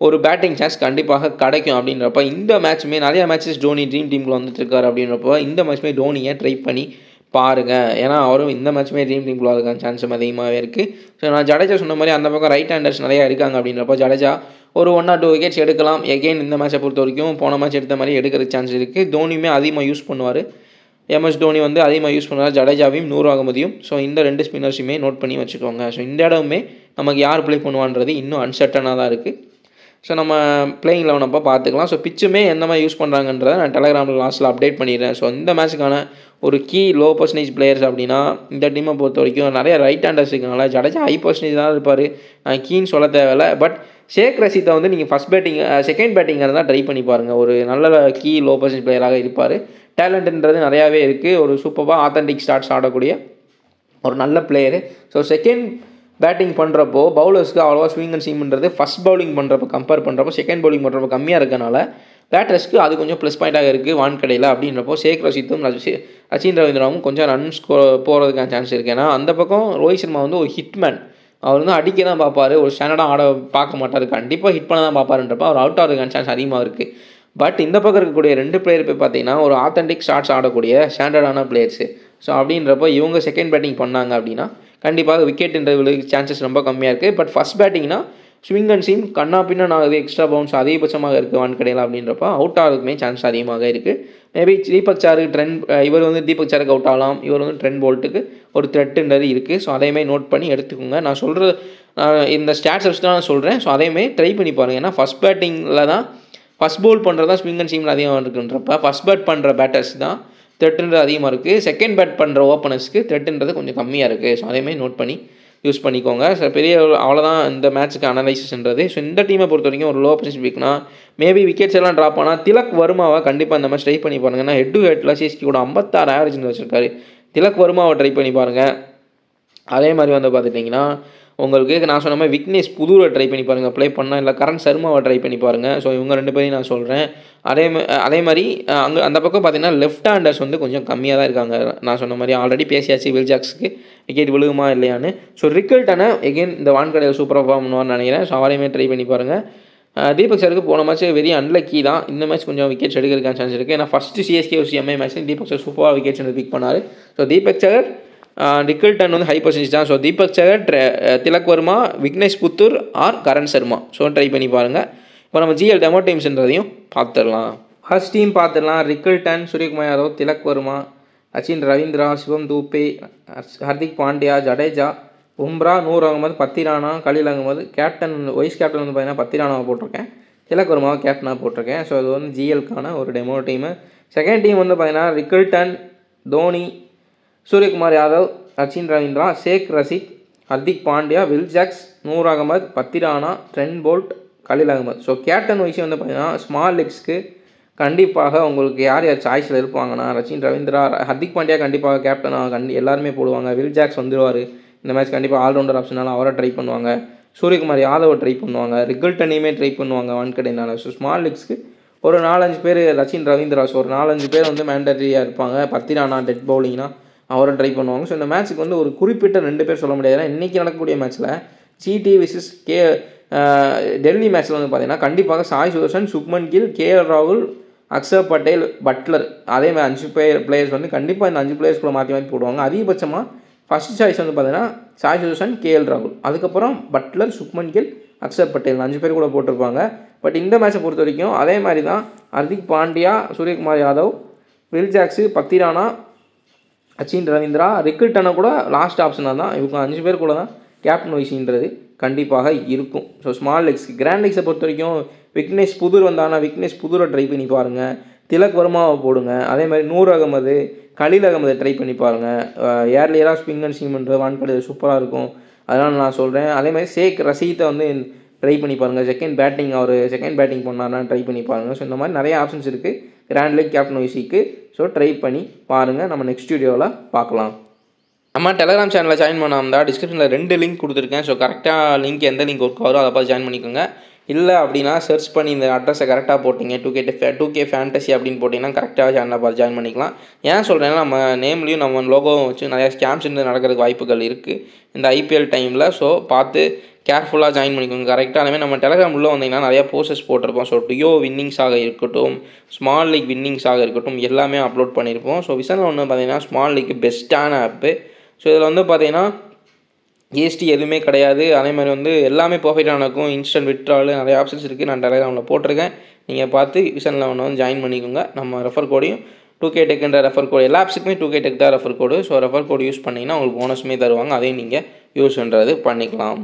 ஒரு பேட்டிங் சான்ஸ் கண்டிப்பாக கிடைக்கும். அப்படின்றப்ப இந்த மேட்ச்சுமே நிறையா மேட்சஸ் டோனி ட்ரீம் டீமுக்குள்ள வந்துட்டுருக்காரு. அப்படின்றப்போ இந்த மேட்ச்சுமே டோனியை ட்ரை பண்ணி பாருங்கள். ஏன்னா அவரும் இந்த மேட்ச்சுமே ட்ரீம் டீமுக்குள்ள இருக்கான சான்ஸும் அதிகமாகவே இருக்குது. ஸோ நான் ஜடேஜா சொன்ன மாதிரி அந்த பக்கம் ரைட் ஹேண்டர்ஸ் நிறையா இருக்காங்க. அப்படின்றப்போ ஜடேஜா ஒரு 1 or 2 விக்கெட்ஸ் எடுக்கலாம். எகெயின் இந்த மேட்சை பொறுத்த வரைக்கும் போன மேட்ச் எடுத்த மாதிரி எடுக்கிற சான்ஸ் இருக்குது. தோனியுமே அதிகமாக யூஸ் பண்ணுவார். எம்எஸ் தோனி வந்து அதிகமாக யூஸ் பண்ணுறாரு, ஜடேஜாவையும் 100 அகமதியும். ஸோ இந்த 2 ஸ்பின்னர்ஸுமே நோட் பண்ணி வச்சுக்கோங்க. ஸோ இந்த இடமுமே நமக்கு யார் ப்ளே பண்ணுவான்றது இன்னும் அன்சர்டனாக தான் இருக்குது. ஸோ நம்ம பிளேயிங் 11 அப்போ பார்த்துக்கலாம். ஸோ பிச்சுமே எந்த மாதிரி யூஸ் பண்ணுறாங்கன்றதை நான் டெலகிராமில் லாஸ்ட்டில் அப்டேட் பண்ணிடுறேன். ஸோ இந்த மேட்ச்சுக்கான ஒரு கீ லோ பர்சன்டேஜ் பிளேயர்ஸ் அப்படின்னா இந்த டீமை பொறுத்த வரைக்கும் நிறைய ரைட் ஹேண்டர்ஸ் இருக்கனால ஜடேஜா ஹை பர்சன்டேஜ் தான் இருப்பார், கீன்னு சொல்ல தேவையில்லை. பட் ஷேக் ரஷீத்தை வந்து நீங்கள் ஃபஸ்ட் பேட்டிங் செகண்ட் பேட்டிங்காக தான் ட்ரை பண்ணி பாருங்கள். ஒரு நல்ல கீ லோ பர்சன்டேஜ் பிளேயராக இருப்பார். டேலண்ட்ன்றது நிறையாவே இருக்குது. ஒரு சூப்பராக ஆத்தென்டிக் ஸ்டார்ட்ஸ் ஆடக்கூடிய ஒரு நல்ல பிளேயரு. ஸோ செகண்ட் பேட்டிங் பண்ணுறப்போ பவுலர்ஸ்க்கு அவ்வளோவா ஸ்விங் அண்ட் சீம்ன்றது ஃபஸ்ட் பவுலிங் பண்ணுறப்போ கம்பேர் பண்ணுறப்போ செகண்ட் பவுலிங் பண்ணுறப்போ கம்மியாக இருக்கனால பேட்டர்ஸ்க்கு அது கொஞ்சம் ப்ளஸ் பாயிண்ட்டாக இருக்குது வான்கடையில். அப்படின்றப்போ ஷேக் ரஷீத்தும் சச்சின் ரவீந்திராவும் கொஞ்சம் ரன் போகிறதுக்கான சான்ஸ் இருக்குது. ஏன்னா அந்த பக்கம் ரோஹித் சர்மா வந்து ஒரு ஹிட்மேன், அவர் வந்து அடிக்க தான் பார்ப்பார், ஒரு ஸ்டாண்டர்டாக ஆட பார்க்க மாட்டார், கண்டிப்பாக ஹிட் பண்ண தான் பார்ப்பாருன்றப்போ அவர் அவுட் ஆகிறதுக்கான சான்ஸ் அதிகமாக இருக்குது. பட் இந்த பக்கம் இருக்கக்கூடிய 2 பிளேயர் போய் பார்த்தீங்கன்னா ஒரு ஆத்தென்டிக் ஷாட்ஸ் ஆடக்கூடிய ஸ்டாண்டர்டான பிளேயர்ஸு. ஸோ அப்படின்றப்போ இவங்க செகண்ட் பேட்டிங் பண்ணாங்க அப்படின்னா கண்டிப்பாக விக்கெட்ன்றது சான்சஸ் ரொம்ப கம்மியாக இருக்குது. பட் ஃபஸ்ட் பேட்டிங்னா ஸ்விங் அண்ட் சீம் கண்ணா பின்னா ஆகுது, எக்ஸ்ட்ரா பவுன்ஸ் அதிகபட்சமாக இருக்குது வான்கடையில். அப்படின்றப்ப அவுட் ஆகிறதுக்குமே சான்ஸ் அதிகமாக இருக்குது. மேபி தீபக் சாருக்கு இவர் வந்து தீபக் சாருக்கு அவுட் ஆகலாம், இவர் வந்து ட்ரெண்ட் போல்ட்டுக்கு ஒரு த்ரெட்டுன்றது இருக்குது. ஸோ அதையுமே நோட் பண்ணி எடுத்துக்கோங்க. நான் சொல்கிற இந்த ஸ்டாட்ஸ் வச்சு தான் நான் சொல்கிறேன். ஸோ அதையுமே ட்ரை பண்ணி பாருங்கள். ஏன்னா ஃபஸ்ட் பேட்டிங்கில் தான் ஃபஸ்ட் பவுல் பண்ணுறது தான் ஸ்விங் அண்ட் சீமில் அதிகமாக இருக்குன்றப்ப ஃபஸ்ட் பேட் பண்ணுற பேட்டர்ஸ் தான் த்ரெட்டுன்றது அதிகமாக இருக்குது. செகண்ட் பேட் பண்ணுற ஓப்பனர்ஸ்க்கு த்ரெட்டுன்றது கொஞ்சம் கம்மியாக இருக்குது. ஸோ அதேமாதிரி நோட் பண்ணி யூஸ் பண்ணிக்கோங்க. ஸோ பெரிய அவ்வளோதான் இந்த மேட்ச்சுக்கு அனலைசிஸ்ன்றது. ஸோ இந்த டீமை பொறுத்த வரைக்கும் ஒரு லோ பொசிஷன் வீக்னா மேபி விக்கெட்ஸ் எல்லாம் ட்ராப் ஆனால் திலக் வர்மாவை கண்டிப்பாக இந்த மாதிரி ட்ரை பண்ணி பாருங்கள். ஏன்னா ஹெட் டு ஹெட்டில் சிஎஸ்கே கூட 56 ஆவரேஜ்னு வச்சுருக்காரு. திலக் வர்மாவை ட்ரை பண்ணி பாருங்கள். அதே மாதிரி வந்து பார்த்துட்டிங்கன்னா உங்களுக்கு நான் சொன்ன மாதிரி விக்னேஷ் புதூரை ட்ரை பண்ணி பாருங்கள் ப்ளே பண்ணால், இல்லை கரண் சர்மாவை ட்ரை பண்ணி பாருங்கள். ஸோ இவங்க 2 பேரையும் நான் சொல்கிறேன். அதே மாதிரி அந்த பக்கம் பார்த்தீங்கன்னா லெஃப்ட் ஹேண்டர்ஸ் வந்து கொஞ்சம் கம்மியாக தான் இருக்காங்க. நான் சொன்ன மாதிரி ஆல்ரெடி பேசியாச்சு வில் ஜாக்ஸுக்கு விக்கெட் விழுகுமா இல்லையான்னு. ஸோ ரிக்கல்டனை எகெயின் இந்த வான்கடையில் சூப்பராக பர்ஃபார்ம் பண்ணுவான்னு நினைக்கிறேன். ஸோ அவரையுமே ட்ரை பண்ணி பாருங்கள். தீபக் சாருக்கு போன மேட்ச் வெரி அன்லக்கி தான். இந்த மேட்ச் கொஞ்சம் விக்கெட்ஸ் எடுக்கிறதுக்கான சான்ஸ் இருக்குது. ஏன்னா first CSK MI match Deepak Chahar சூப்பராக விக்கெட்ஸ் வந்து பிக் பண்ணார். ஸோ தீபக் சார் ரிக்கல்டன் வந்து ஹை பர்சன்டேஜ் தான். So Deepak Chahar, Tilak Varma, Vignesh Puthur or Karan Sharma. So try பண்ணி பாருங்கள். இப்போ நம்ம ஜிஎல் டெமோ டீம்ஸ்ன்றதையும் பார்த்துடலாம். ஃபர்ஸ்ட் டீம் பார்த்துடலாம். Rickelton, Suryakumar Yadav, Tilak Varma, Sachin Ravindra, Shivam Dube, Hardik Pandya, Jadeja, Bumrah, Noor Ahmad, Pathirana, Khaleel Ahmed. Captain vice captain வந்து பார்த்தீங்கன்னா பத்தி ராணாவை போட்டிருக்கேன், திலக் வர்மாவை கேப்டனாக போட்டிருக்கேன். ஸோ அது வந்து ஜிஎல்க்கான ஒரு டெமோ டீமு. செகண்ட் டீம் வந்து பார்த்தீங்கன்னா Rickelton, Dhoni, Suryakumar Yadav, Sachin Ravindra, Shaikh Rasheed, Hardik Pandya, Will Jacks, Noor Ahmad, Pathirana, Trent Boult, Khaleel Ahmed. So captain vice வந்து பார்த்தீங்கன்னா ஸ்மால் லெக்ஸ்க்கு கண்டிப்பாக உங்களுக்கு யார் சாய்ஸில் இருப்பாங்கன்னா சச்சின் ரவீந்திரா, ஹர்திக் பாண்டியா கண்டிப்பாக கேப்டனாக எல்லாருமே போடுவாங்க. வில் ஜாக்ஸ் வந்துடுவார் இந்த மேட்ச், கண்டிப்பாக ஆல்ரவுண்டர் ஆப்ஷனால அவரை ட்ரை பண்ணுவாங்க. சூரியகுமார் யாதவை ட்ரை பண்ணுவாங்க, ரிக்கல்டனையுமே ட்ரை பண்ணுவாங்க வான்கடைனால. ஸோ ஸ்மால் லெக்ஸ்க்கு ஒரு 4-5 பேர், சச்சின் ரவீந்திரா, ஸோ ஒரு 4-5 பேர் வந்து மேண்டரியாக இருப்பாங்க. பத்தி ராணா டெட் பவுலிங்னா அவரை ட்ரை பண்ணுவாங்க. ஸோ இந்த மேட்ச்சுக்கு வந்து ஒரு குறிப்பிட்ட 2 பேர் சொல்ல முடியாது. ஏன்னா இன்றைக்கி நடக்கக்கூடிய மேட்ச்சில் ஜிடி விசஸ் டெல்லி மேட்ச்சில் வந்து பார்த்தீங்கன்னா கண்டிப்பாக சாய் சுதர்ஷன், சுப்மன் கில், கேஎல் ராகுல், அக்ஷர் பட்டேல், பட்லர், அதே மாதிரி 5 பிளேயர்ஸ் வந்து கண்டிப்பாக இந்த 5 பிளேயர்ஸ்குள்ளே மாற்றி போடுவாங்க. அதிகபட்சமாக ஃபஸ்ட் சாய்ஸ் வந்து பார்த்தீங்கன்னா சாய் சுதர்ஷன், கேஎல் ராகுல், அதுக்கப்புறம் பட்லர், சுப்மன் கில், அக்ஷர் பட்டேல் 5 பேர் கூட போட்டிருப்பாங்க. பட் இந்த மேட்ச்சை பொறுத்த வரைக்கும் அதே மாதிரி தான் ஹர்திக் பாண்டியா, சூரியகுமார் யாதவ், வில் ஜாக்ஸு, பத்தி ராணா, சச்சின் ரவீந்திரா, ரிக்கல்டனை கூட லாஸ்ட் ஆப்ஷனாக தான். இவங்க 5 பேர் கூட தான் கேப்டன் வைஸ்ன்றது கண்டிப்பாக இருக்கும். ஸோ ஸ்மால் லெக்ஸ்க்கு கிராண்ட் லெக்ஸை பொறுத்த வரைக்கும் விக்னேஷ் புதூர் வந்தாங்கன்னா விக்னேஷ் புதூரை ட்ரை பண்ணி பாருங்கள். திலக் வர்மாவை போடுங்க. அதே மாதிரி நூர் அகமது, கலீல் அகமதை ட்ரை பண்ணி பாருங்கள். ஏர்லியராக ஸ்விங் அண்ட் சீம்ன்ற வான்கடை சூப்பராக இருக்கும், அதனால் நான் சொல்கிறேன். அதே மாதிரி ஷேக் ரஷீத்தை வந்து ட்ரை பண்ணி பாருங்கள். செகண்ட் பேட்டிங் பண்ணார்னா ட்ரை பண்ணி பாருங்கள். ஸோ இந்த மாதிரி நிறைய ஆப்ஷன்ஸ் இருக்குது கிராண்ட் லீக் கேப்டன் வைஸுக்கு. ஸோ ட்ரை பண்ணி பாருங்கள். நம்ம நெக்ஸ்ட் வீடியோவில் பார்க்கலாம். நம்ம டெலகிராம் சேனலில் ஜாயின் பண்ணாமல் டிஸ்கிரிப்ஷனில் 2 லிங்க் கொடுத்துருக்கேன். ஸோ கரெக்டாக லிங்க் எந்த லிங்க் ஒர்க் ஆகிறோ அதை பார்த்து ஜாயின் பண்ணிக்கோங்க. இல்லை அப்படின்னா சர்ச் பண்ணி இந்த அட்ரஸை கரெக்டாக போட்டிங்க 2K ஃபேண்டசி அப்படின்னு போட்டிங்கன்னா கரெக்டாக சேனலை பார்த்து ஜாயின் பண்ணிக்கலாம். ஏன் சொல்கிறேன்னா நம்ம நேம்லேயும் நம்ம லோகோவும் வச்சு நிறையா ஸ்கேம்ஸ் நடக்கிறதுக்கு வாய்ப்புகள் இருக்குது இந்த ஐபிஎல் டைமில். ஸோ பார்த்து கேர்ஃபுல்லாக ஜாயின் பண்ணிக்கோங்க கரெக்டாக. நம்ம டெலகிராம் உள்ளே வந்தீங்கன்னா நிறையா போஸ்டர்ஸ் போட்டிருப்போம். ஸோ டியோ வின்னிங்ஸாக இருக்கட்டும், ஸ்மால் லீக் வின்னிங்ஸாக இருக்கட்டும், எல்லாமே அப்லோட் பண்ணியிருப்போம். ஸோ விசனில் ஒன்று பார்த்தீங்கன்னா ஸ்மால் லீக் பெஸ்ட்டான ஆப்பு. ஸோ இதில் வந்து பார்த்தீங்கன்னா ஜிஎஸ்டி எதுவுமே கிடையாது. அதே மாதிரி வந்து எல்லாமே பர்ஃபெக்டாக நடக்கும். இன்ஸ்டன்ட் விட்ரால் நிறைய ஆப்ஷன்ஸ் இருக்குது. நான் டெலகிராமில் போட்டிருக்கேன், நீங்கள் பார்த்து விசனில் ஒன்று வந்து ஜாயின் பண்ணிக்கோங்க. நம்ம ரெஃபர் கோடையும் 2K டெக்ன்ற ரெஃபர் கோடு எல்லா ஆப்ஸுக்குமே 2K டெக் தான் ரெஃபர் கோடு. ஸோ ரெஃபர் கோடு யூஸ் பண்ணிங்கன்னா உங்களுக்கு போனஸுமே தருவாங்க. அதையும் நீங்கள் யூஸ் பண்ணுறது பண்ணிக்கலாம்.